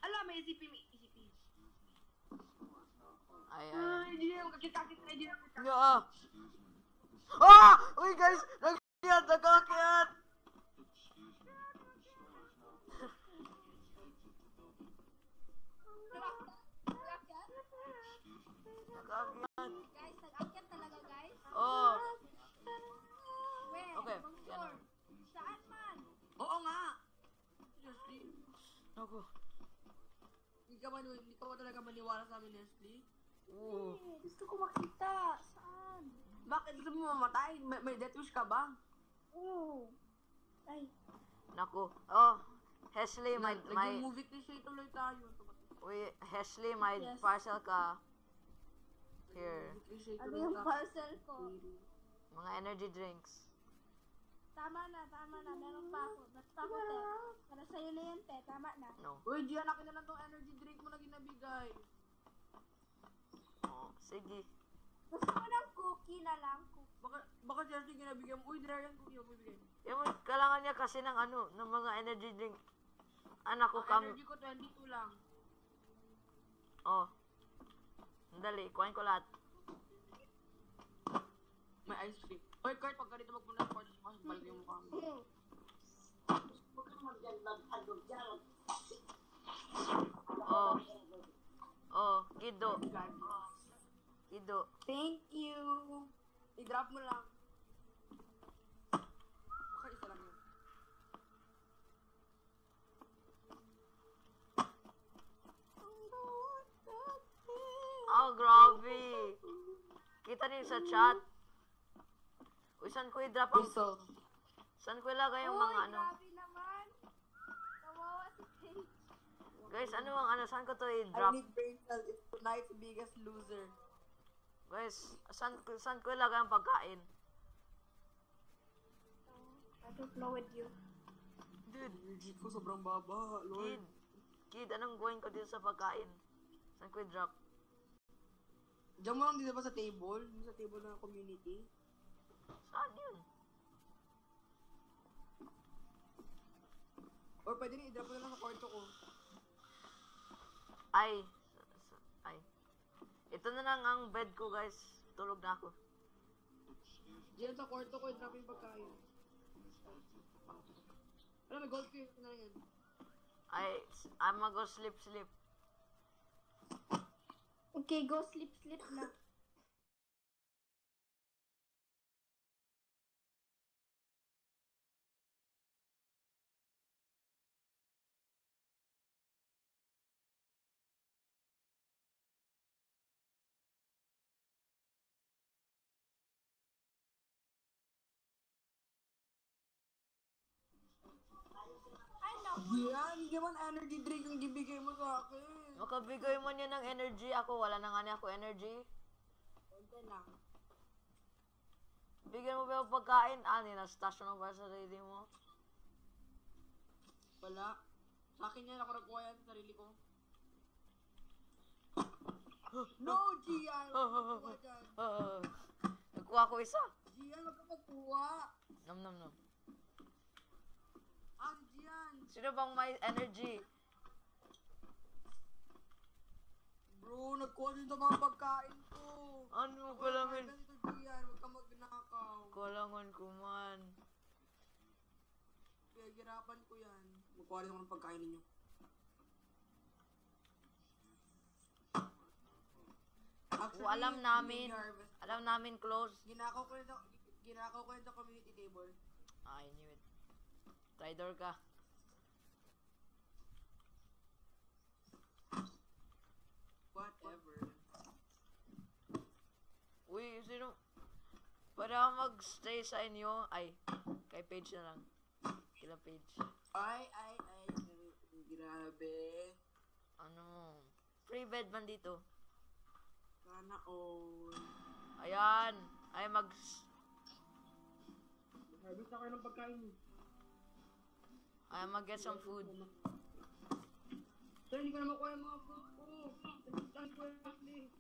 Ala, may ECP. Ay. Hindi na yung kakit-kakit na hindi na yung Yeah. Ah! Uy, guys! Nagkakit! Nagkakit. Guys, nag-akyat talaga, guys. Oh. Where? Okay, Ibang yan floor. Saan man? Oo nga! Leslie, Naku. hindi ka ba talaga maniwala sa amin, Leslie? Oo. Gusto ko makita. Saan? Bakit gusto mo mamatay? May death wish ka ba? Oo. Ay. Naku. Oh. Hesley, may... Nag-movie cliche tuloy tayo. Uy, Hesley, may Yes. parcel ka. Here. Cliche Ano tuloy yung tayo. parcel ko? Mga energy drinks. Tama na. Meron pa ako. Basta ko, te. Para sa'yo na yan, te. Tama na. No. Uy, Gian, akin na lang tong energy drink mo na ginabigay. Oh, sige. Gusto ko ng cookie na lang. Baka Leslie ginabigyan mo. Uy, dry yan cookie mo bibigay. Yung kailangan niya kasi ng ng mga energy drink. Anak ko Ang energy ko 22 lang. Oh. Dali, kuhain ko lahat. May ice cream. Uy, Kurt, pag ganito magpunta sa party, mas balik yung mukha mo. Oh. Oh, Kido. Kido. Thank you. I-drop mo lang. Baka isa lang yun. Oh, grabe. Kita niyo sa chat. Uy, saan ko i-drop ang... Whistle. Saan ko ilagay yung mga ano? Grabe naman. Kawawa si Paige. Guys, saan ko to I i-drop? need brain cell. It's tonight's biggest loser. Guys, saan ko ilagay ang pagkain? I don't know with you. Dude, Energy ko sobrang baba, Lord. Kid, anong gawin ko dito sa pagkain? Saan ko i-drop? Diyan mo lang dito ba sa table? Sa table ng community? Saan yun? Or pwede rin i-drop mo na lang sa kwarto ko. Ay. Ito na lang ang bed ko, guys. Tulog na ako. Diyan sa kwarto ko, i-drop yung pagkain. Alam, may gold fish na yan. I'm go sleep. Okay, go sleep na. Gian, hindi naman energy drink yung gibigay mo sa akin. Makabigay mo niya ng energy. Ako, wala na nga niya ako energy. Konti lang. Bigyan mo ba yung pagkain? Na-stash mo ba sa sarili mo? Wala. Sa akin yan, ako nagkuha yan sa sarili ko. No, Gian! Huwag ka magkuha dyan. Nagkuha ko isa. Gian, huwag ka magkuha. Nom. Ang Gian! Sino bang may energy? Bro, nagkuha din sa mga pagkain ko. Ano kailangan? Ganito, Gian. Huwag ka magnakaw. Kailangan ko man. Kaya girapan ko yan. Magkuha rin ako ng pagkain ninyo. Actually, Alam namin. yung harvest- Alam namin close. Ginakaw ko yun sa community table. I knew it. Traitor ka. Whatever. Uy, sino? Para mag-stay sa inyo. Ay, kay Page na lang. Kila Page. Ay. Grabe. Ano? Free bed man dito. Sana all. Ayan. Ay, Harvest na kayo ng pagkain. ay, mag-get some food. Sir, hindi ko na makuha yung mga food ko. Saan ko yung link?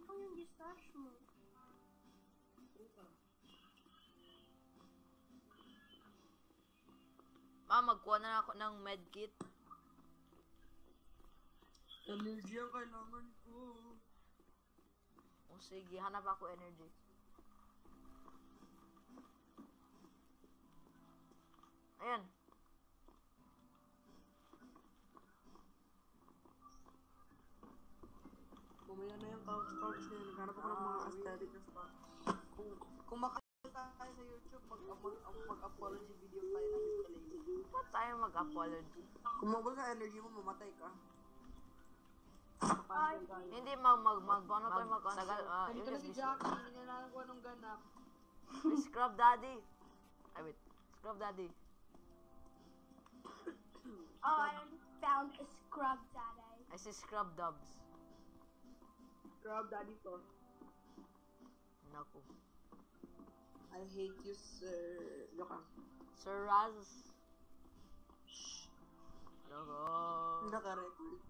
Ano yung distash mo? Magkuha na ako ng medkit. Energy ang kailangan ko. O sige, hanap ako energy. Ayan. Bumaya na yung couch na yun. Naghanap ako ng mga aesthetic na spot. Kung makita tayo sa YouTube, mag-apology video tayo ng installation. Ba't tayo mag-apology? Kung mabal sa energy mo, mamatay ka. Ay, Hindi, paano tayo mag-sagal? Ganito na si Jackie, hindi na lang ko anong ganap. Scrub Daddy. Ay, wait. Scrub Daddy. oh, I found a scrub daddy. I see Scrub Dubs. Grab daddy to. Naku. I hate you, sir. Joke lang. Sir Raz. Hello. Naka-record.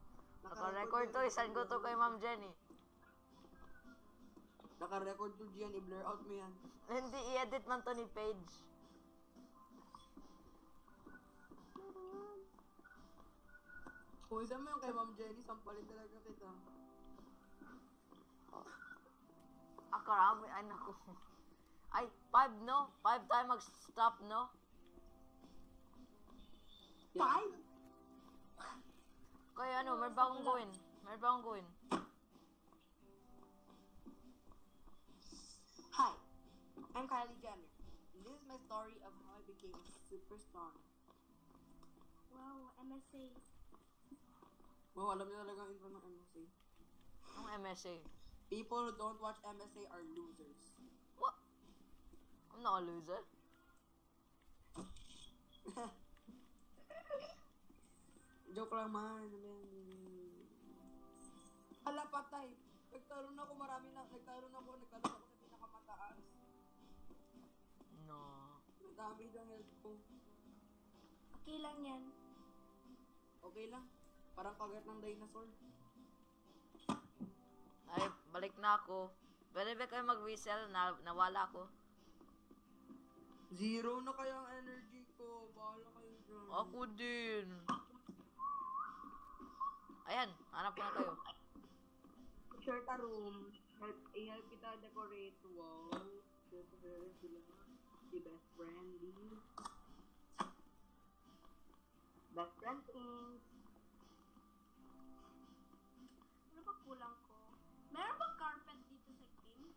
Naka-record to. Isan ko to kay Ma'am Jenny. Naka-record to Gian. I-blur out mo yan. Hindi, i-edit man to ni Paige. Kung isa mo yung kay Ma'am Jenny, sampalin talaga kita. Karami. Ay, naku. Ay, 5 no? 5 tayo mag-stop no? 5? Kaya ano, meron ba akong gawin? Hi, I'm Kylie Jenner. And this is my story of how I became a superstar. Wow, MSA. Wow, alam niyo talaga ang intro ng MSA. Ang MSA. People who don't watch MSA are losers. What? I'm not a loser. Joke lang man. Hala, patay. Nagtaroon ako sa pinakamataas. No. Nadami ng health ko. Okay lang yan. Okay lang. Parang kagat ng dinosaur. Ay, balik na ako. Pwede ba kayo mag-whistle? Nawala ko. 0 na kaya ang energy ko. Bahala kayo dyan. Ako din. Ayan, hanap ko na kayo. Share a room. I-help kita decorate. Wow. Share sila. Si best friend. Best friend things. Ano ba kulang ko? Meron ba carpet dito sa game?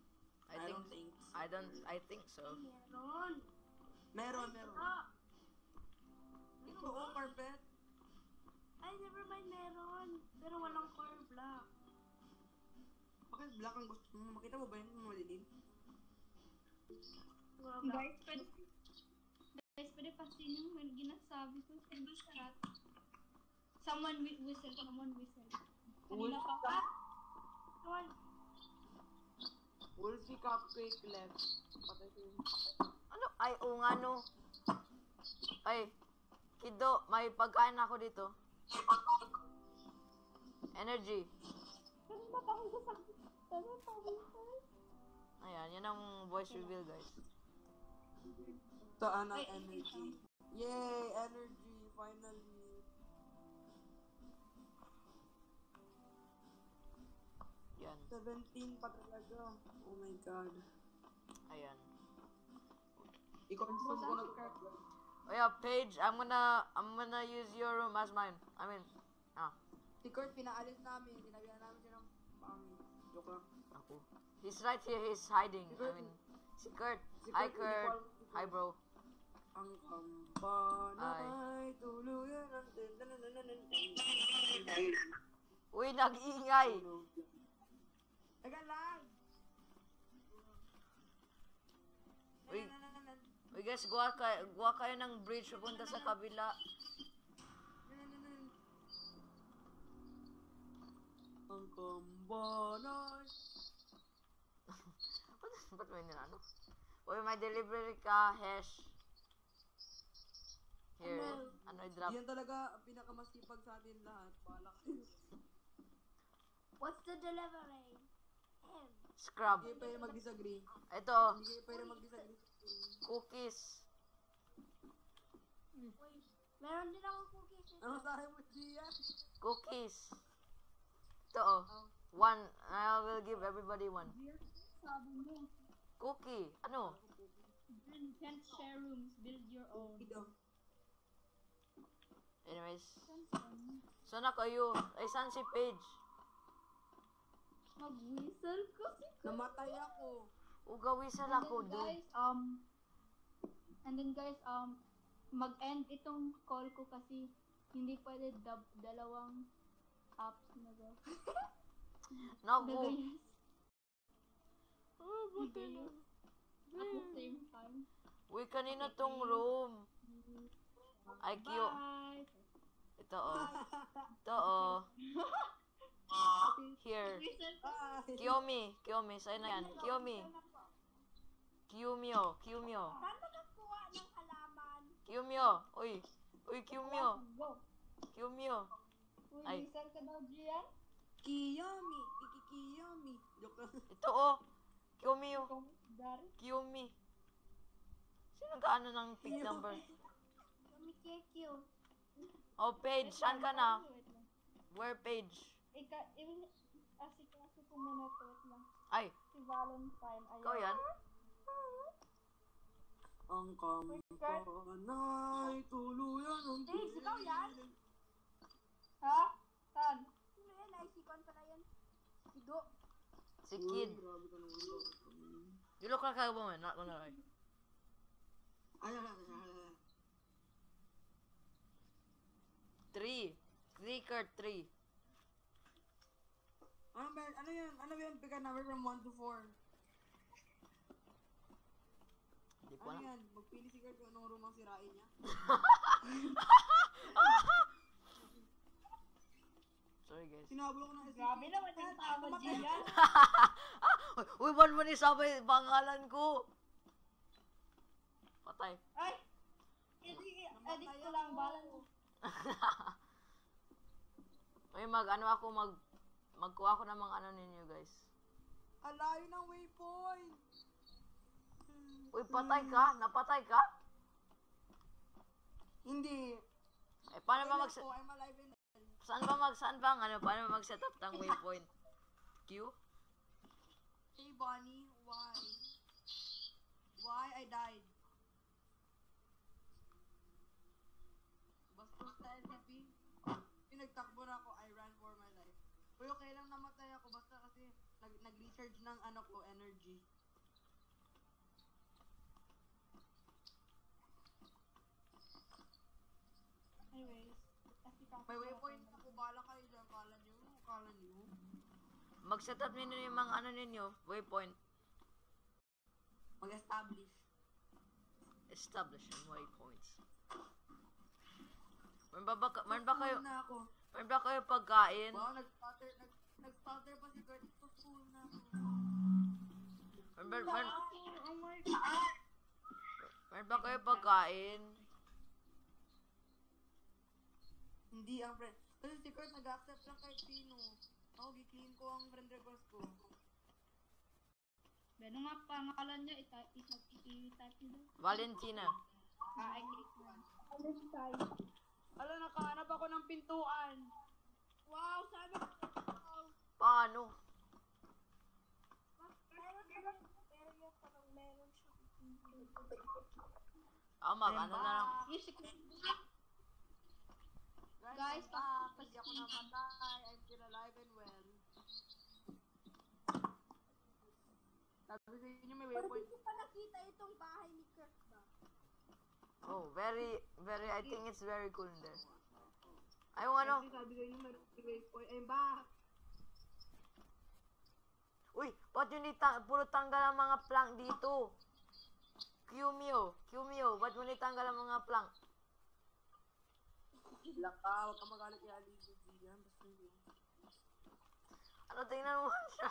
I think so. Meron. Meron. Ah, Ito, carpet. ay, never mind, meron. Pero walang core block. Bakit black ang gusto mo? Makita mo ba yun? Malilim? Guys, pwede Guys, pwede pasin yung ginasabi ko sa chat. Someone whistle. Kanina pa. Someone. Wolfie Cupcake left. Patay ko yun. Ano? Ay, oo nga no. Ay, Kido, may pagkain ako dito. Energy. Kanina pa ako sa Ayan, yan ang voice reveal, guys. Saan ang energy? Yay! Energy! Finally! Yan. 17 pa talaga. Oh my god. Ayan. I-confirm ko na. Oh yeah, Paige, I'm gonna use your room as mine. Si Kurt, pinaalis namin. Sinabihan namin siya ng pangit. Joke lang. Ako. He's right here, he's hiding. I mean, si Kurt. Hi, Kurt. Hi, bro. Ang kamba na Ay. ay tuluyan ng Uy, nag-iingay. Teka lang! Uy. Uy, guys, gawa kayo ng bridge papunta sa kabila. Ang kamba na Ba't may nilano? Uy, may delivery ka, Hesh. Here, ano i-drop? yan talaga ang pinakamasipag sa atin lahat. Pala kayo. What's the delivery? Scrub. Hindi pwede mag-disagree. Ito, Hindi pwede mag-disagree. cookies. Wait, meron din ako cookies. Ano sabi mo, Gia? Cookies. Ito, oh. One. I will give everybody one. Sabi mo, Cookie. Ano? you can't share rooms, build your own. Ito. Anyways. So na kayo. Ay, saan si Paige? Mag-whistle ko si Namatay ako. Ugawisan ako, dude. And then guys, mag-end itong call ko kasi hindi pwede dalawang apps na ba? Naku. Nagayas. Oh, buti na. At the same time. Uy, kanina tong room. Ay, cute. Bye! Ito, oh. Ito, oh. Here. Whistle ko. Bye! Kiyomi, sa'yo na yan. Kiyomi. Kiyomio. Saan nakakuha ng halaman? Kiyomio. Uy, Kiyomio. Go! Kiyomio. Uy, Ay. whistle ka daw, Gian? Kiyomi! Ikikiyomi! Joke lang. Ito, oh. Kiyomio. Dari? Kiyomi. Sino kaano ng pig number? Kami kekyo. Oh, Paige, saan ka na? Where, Paige? Asikaso ko muna to. Wait lang. Ay, Si Valentine. Ayan. ikaw yan? Ang kamba na'y tuluyan ng Hey, ikaw yan? Ha? Saan? Sino yan? Naisipan pa na yan. Kido. Si Kid. Grabe ka naman. You look like a woman, not gonna lie. Ay. 3, Kurt, 3. Ano ba? Ano yan? Ano ba yan? Pick a number from 1 to 4. Hindi ko Ano na. yan? Magpili si Kurt kung anong room ang sirain niya. Sorry, guys. Sinablo ko ng SCP. Grabe naman yung tama Gian. Uy, one mo ni sabay pangalan ko. Patay. Ay! Edit ko lang. Balan mo. Uy, magkuha ako ng mga ano ninyo, guys. Alayo ng waypoint! Uy, patay ka? Napatay ka? Hindi. Eh, paano ba mag... I'm alive and Saan ba ang ano? Paano ba mag-set up ng waypoint? Q? Hey Bonnie, why? Why I died? Basta sa SCP, pinagtakbo na ako, I ran for my life. Pero okay lang namatay ako, basta kasi nag-recharge ng ano ko, energy. Anyways. May waypoint ako, bala kayo dyan, kala nyo. Mag-set up ninyo yung mga ano ninyo, waypoint. Mag-establish. Establish and waypoints. Man ba kayo pagkain? Wow, nag-starter pa si Kurt. Ito school na ako. Man ba kayo pagkain? Hindi ang friend. Kasi si Kurt nag-accept lang kahit sino. Ako, gi-clean ko ang friend request ko. Ano nga pangalan niya? I-type niyo. Valentina. I click na. Ala, nakahanap ako ng pintuan. Wow, sabi ko. Paano? Ano na lang. Guys, hindi ako namatay. I'm still alive and well. Sabi sa inyo may waypoint. Hindi ko pa nakita itong bahay ni Kurt ba? Oh, very, I think it's very cool in there. Ay, ano? Sabi sa inyo may waypoint. I'm back. Uy, ba't yun puro tanggal ang mga plank dito? Qmio, ba't mo nitanggal ang mga plank? Laka, huwag ka magalit kay Aligo diyan. Basta yun. Ano, tingnan mo siya.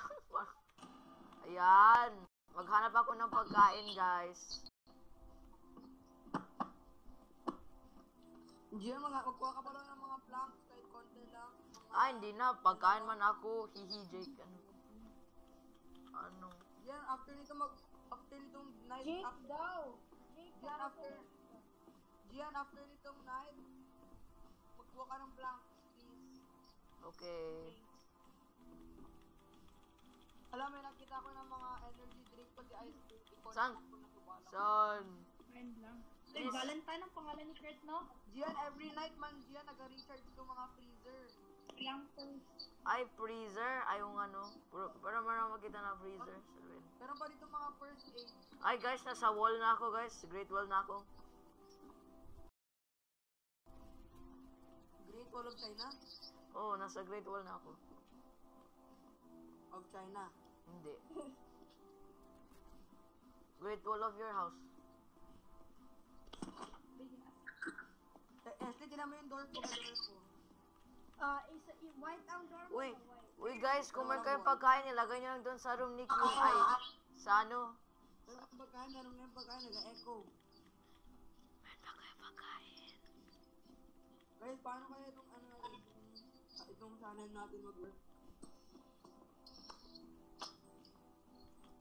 Ayan. Maghanap ako ng pagkain, guys. Diyan, magkuha ka pa lang ng mga planks kahit konti lang. Hindi na. Pagkain man ako. Hihi, Jake. Ano? Diyan, after nitong night. Jake daw. Jake Diyan, after nitong night, magkuha ka ng planks, please. Okay. Alam mo, nakita ko ng mga energy drink pati ice cream. Saan? Saan? Friend lang. Please. Valentine ang pangalan ni Kurt, no? Diyan, every night man, Diyan, nag-recharge itong mga freezer. Ilang Ay, freezer. Ay, yung ano. Para makita na freezer. Sabihin. Pero pa dito mga first aid. Ay, guys. Nasa wall na ako, guys. Great wall na ako. Great Wall of China? Oo, nasa Great Wall na ako. Of China. Hindi. Great Wall of your house. Ashley, tinan mo yung door ko. White ang door mo. Uy, guys. Kung may kayong pagkain, ilagay nyo lang doon sa room ni Q. Ay, sa ano? Pero ang pagkain, meron na yung pagkain, nag-echo. May pa kayong pagkain. Guys, paano kaya itong itong channel natin mag-work?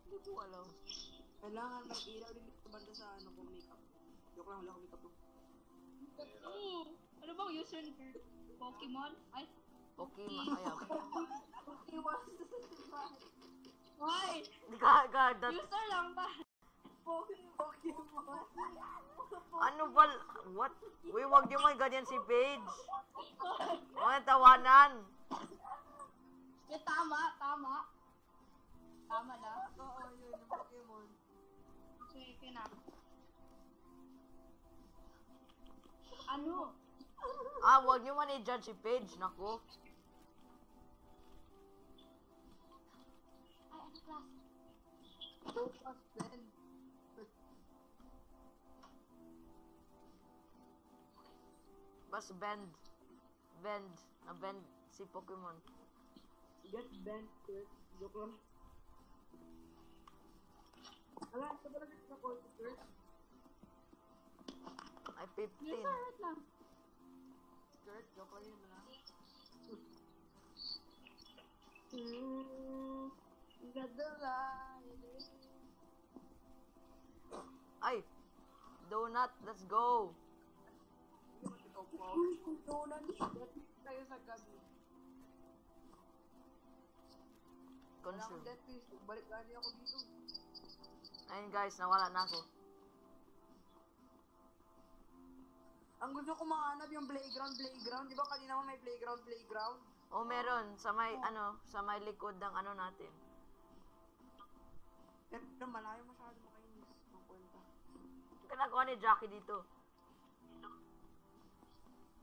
Hindi ko alam. Kailangan may ilaw din dito banda sa kung makeup. Joke lang, wala akong makeup. Ano bang user ni Kurt? Pokemon? Ay, Pokemon. Ayaw. why? God, that... User lang ba? Pokemon. Ano ba? What? Uy, wag niyo may ganyan si Paige. Huwag tawanan. Tama. Tama na. Oo, yun, yung Pokemon. Okay na. Ano? Wag niyo man i-judge si Paige. Naku. Ay, ano class? Focus, Ben. Bas bend. Na-bend si Pokemon. Get bent, Kurt. Joke lang. Ala, ito ba lang sa course, Kurt? Ay, 15. User, wait lang. Kurt, joke lang yun na. Got the light. Ay, donut. Let's go. Donut. Tayo sa gabi. Wala akong Consume. death piece. Balik lagi ako dito. Ayun guys, nawala na ako. Ang gusto ko mahanap yung playground. Di ba kanina mo may playground? Oh, meron. Sa may, sa may likod ng ano natin. Pero malayo masyado makainis. Ang kwenta. Ginagawa ni Jackie dito.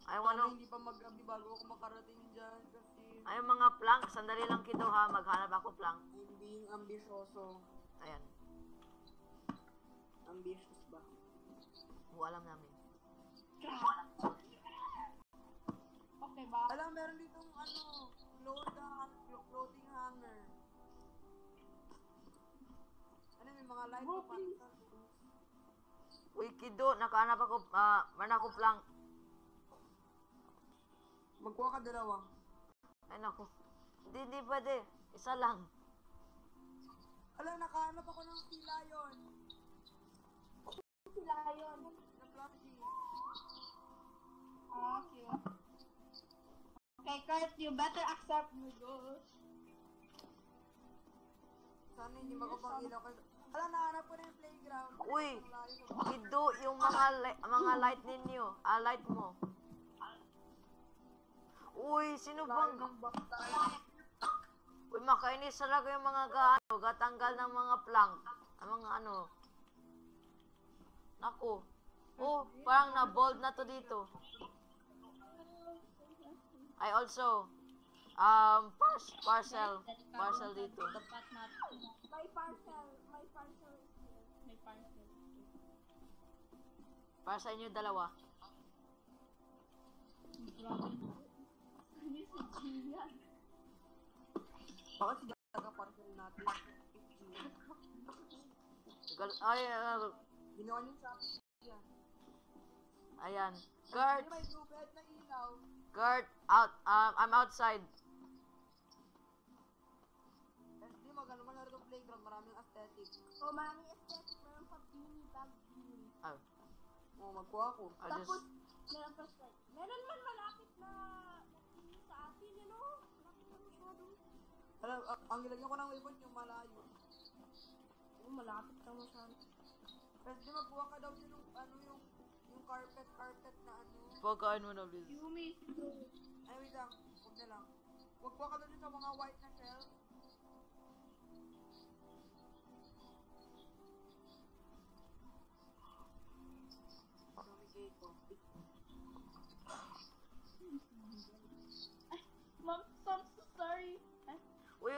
Ay, Sana ano? hindi pa mag-gabi bago ako makarating dyan kasi Ay, mga plank. Sandali lang kito ha. Maghanap ako plank. I'm being ambisyoso. Ayan. Ambitious ba? Alam namin. Okay ba? Alam, meron ditong floating hanger. Ano, may mga light pa pa. Uy, Kido, nakahanap ako, manakop lang. Magkuha ka dalawa. Ay, naku. Hindi pwede. Isa lang. Alam, nakahanap ako ng sila yun. Sila yun. Na plushie. Cute. Okay, Kurt, you better accept me, girl. Sana hindi magpapang ilaw kasi... Alam, nahanap ko na yung playground. Uy, Kido, yung mga light ninyo. Light mo. Uy, sino bang... Uy, makainis talaga yung mga gatanggal ng mga plank. Ang mga ano. Naku. Oh, parang na-bold na to dito. I also, parcel dito. Dapat natin. My parcel is here. May parcel. Para sa inyo dalawa. Grabe na. Ano si Gian? Bakit si taga-parcel natin? Ay, Ginawa niyo sa akin. ayan. Kurt, May blue bed na ilaw. Kurt, out. I'm outside. Hindi, magano man na rin yung playground. Maraming aesthetic. Oh, maraming aesthetic. Meron pa beanie bag beanie. Oh, magkuha ko. I'll Tapos, just, meron pa slide. Meron man malapit na beanie sa atin, ano? Malapit na masyado. Alam, ang ilagyan ko ng waypoint yung malayo. Oh, malapit na masyado. Pero di magkuha ka daw din yung, yung carpet na ano. pagkaan mo na, please. Yumi. Ay, wait lang. Huwag na lang. Magkuha ka daw din sa mga white na shell. Namigay ko. Mom, I'm so sorry. Uy,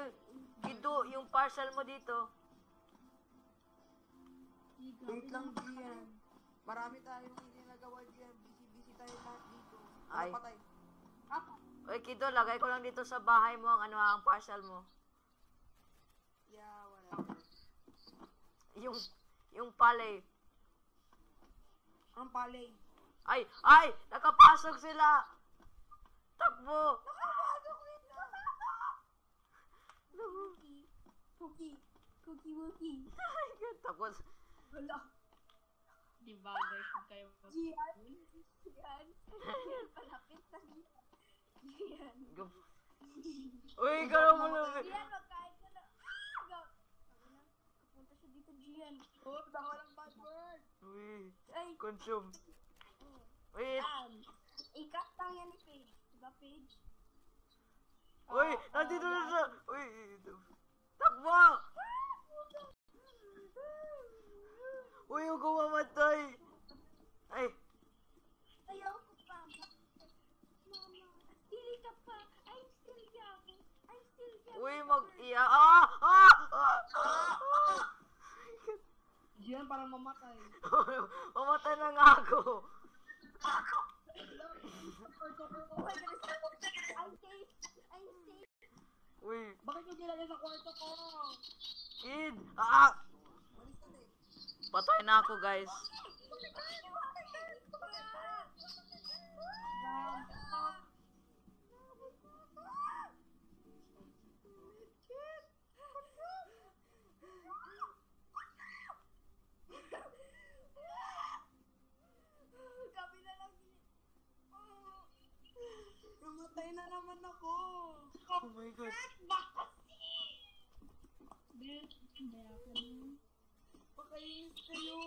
Kido, yung parcel mo dito. Wait lang, Gian. Marami tayong hindi nagawa, Gian. Busy tayo lahat dito. Ay. Patay. Ako. Uy, Kido, lagay ko lang dito sa bahay mo ang ang parcel mo. Yeah, whatever. Yung palay. Ang palay. Ay! Nakapasok sila! Takbo! Cookie Wookie. Tapos, Wala. Di ba, guys, kung kayo Gian. Palapit na Gian. uy, gano'n mo na. Gian, magkain ka na. Go. Sabi na, kapunta siya dito, Gian. Oh, baka walang bad word. Uy, Ay, consume. Wait, ikat lang yan ni Paige. Diba, Paige? uy, nandito na siya. Uy, takbo! Uy, huwag ko mamatay. Ay, Ayaw ko pa. Mama, stili ka pa. I'm still young. uy, mag-iya. Gian, parang mamatay. Mamatay na nga ako. Oh my goodness. I'm safe. Uy, Bakit yung ginagay sa kwarto ko? kid. Malis ka din. Patay na ako, guys. Kami na lang. Namatay na naman ako. Oh my God. Pakainis kayo.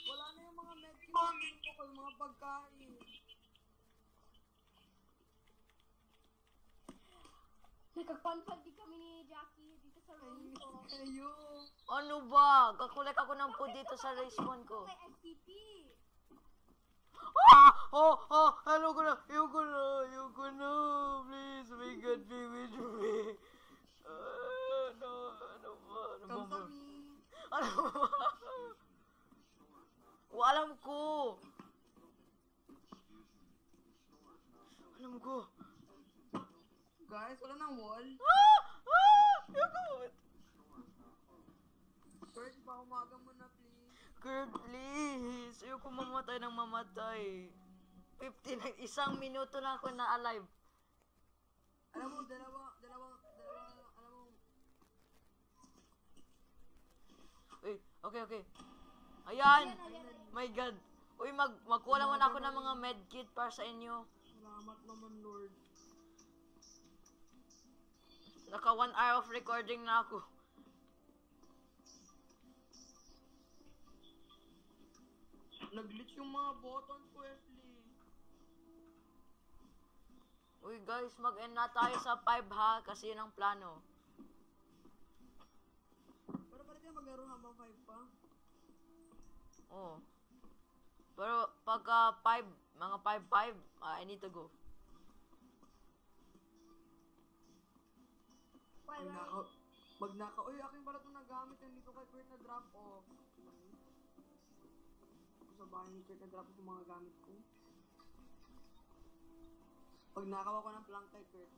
Wala na yung mga medicine ko, yung mga pagkain. Nagkakonfag di kami ni Jackie dito sa room Kainis ko. kayo. Ano ba? Kakulek ako ng food dito sa respawn ko. May SCP. Ano ko na? Ayoko na. Please, may God be with me. Ano ba? Come to me. Ano ba? Alam ko. Alam ko. Guys, wala nang wall. Yagot. Kurt, umaga mo na, please. Kurt, please. Ayoko mamatay ng mamatay. 15, isang minuto na ako na alive. Alam mo, alam mo, Uy, okay. Ayan! My God. Uy, magkuha naman ako ng mga medkit para sa inyo. salamat naman, Lord. Naka 1 hour of recording na ako. Nag-glitch yung mga buttons ko, Wesley. Uy guys, mag-end na tayo sa 5 ha, kasi yun ang plano. Pero pwede kayo maglaro habang 5 pa? Oo. Pero pagka 5, mga 5-5, I need to go. Magnaka. Uy, akin pala itong nagamit. Nandito kay Kurt na drop off. Sa bahay ni Kurt na drop off yung mga gamit ko. Pag nakaw ako ng plank kay Kurt.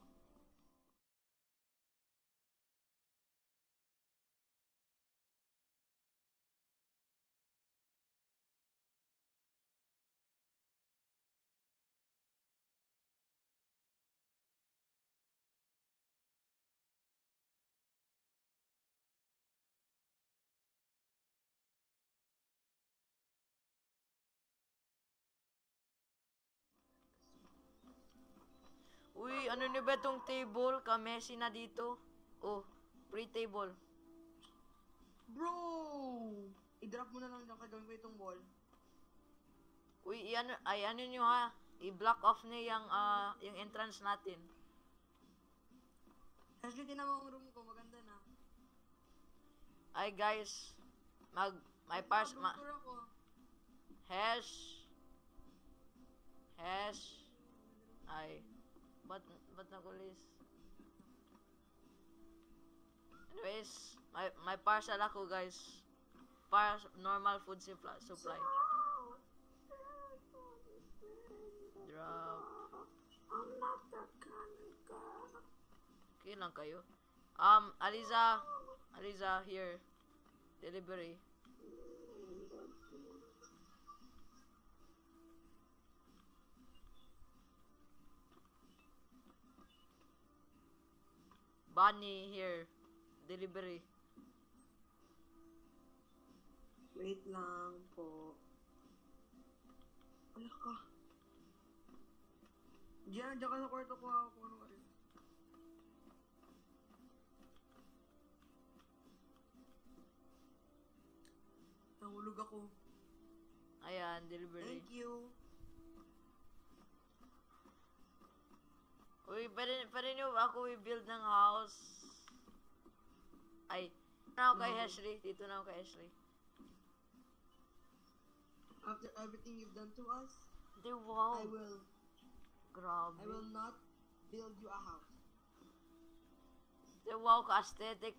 Uy, ano na ba itong table? Ka-messy na dito. Oh, free table. Bro! I-drop mo na lang dyan kagawin ko itong wall. Uy, ano nyo ha? I-block off niyo yung entrance natin. Ashley, tinama ang room ko. Maganda na. Ay guys, may Tour ako. hash. Ay, ba't nakulis? Anyways, may parcel ako guys. Para normal food supply. Drop. I'm not that kind of girl. Okay lang kayo. Aliza, here. Delivery. Bunny, here. Delivery. Wait lang po. Ala ka. Diyan ka sa kwarto ko ha. Kung ano ka rin. Nahulog ako. Ayan, delivery. Thank you. Uy, pwede nyo ako i-build ng house. Ay, dito na ako kay Ashley. Dito na ako kay Ashley. After everything you've done to us, Di, wow. I will Grabe. not build you a house. Di, wow, ka-aesthetic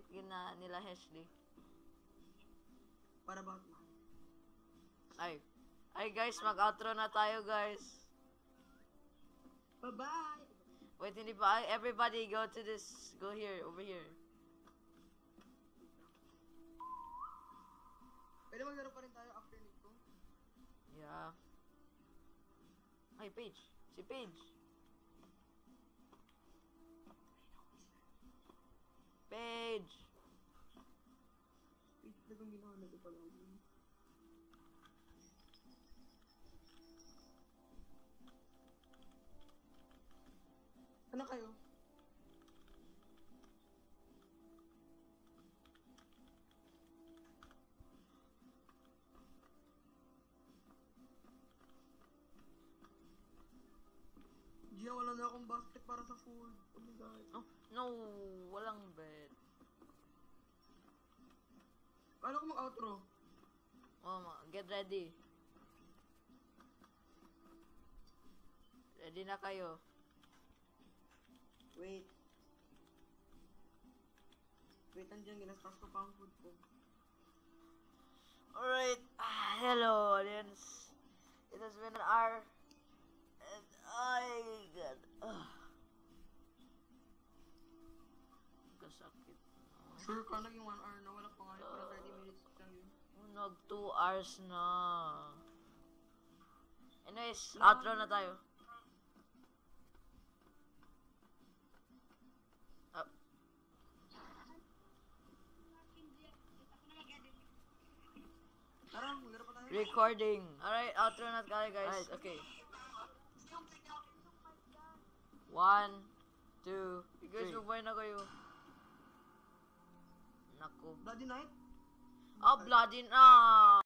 yun na nila Ashley. What about mine? Ay guys, mag-outro na tayo guys. Bye-bye! Wait, hindi pa. Everybody go to this. Go here, over here. Pwede maglaro pa rin tayo after nito? Yeah. Ay, Paige. Si Paige. Paige. Wait, nagong ginawa na ito pala. Ano kayo? Gia, wala na akong basket para sa food. Oh my God. Oh, no, walang bed. Paano ko mag-outro? Get ready. Ready na kayo. Wait. Wait, nandiyan. Ginastas ko pa ang food ko. Alright. been an hour. And I got... Kasakit. Sure ka naging 1 hour na, wala pa nga, parang 30 minutes lang yun. Nag 2 hours na. Anyways, outro na tayo. Up. Tara, maglaro pa tayo. Recording. Alright, outro na tayo guys. Alright, okay. 1, 2, guys, bye na kayo. Naku. Bloody night? Ah, bloody na.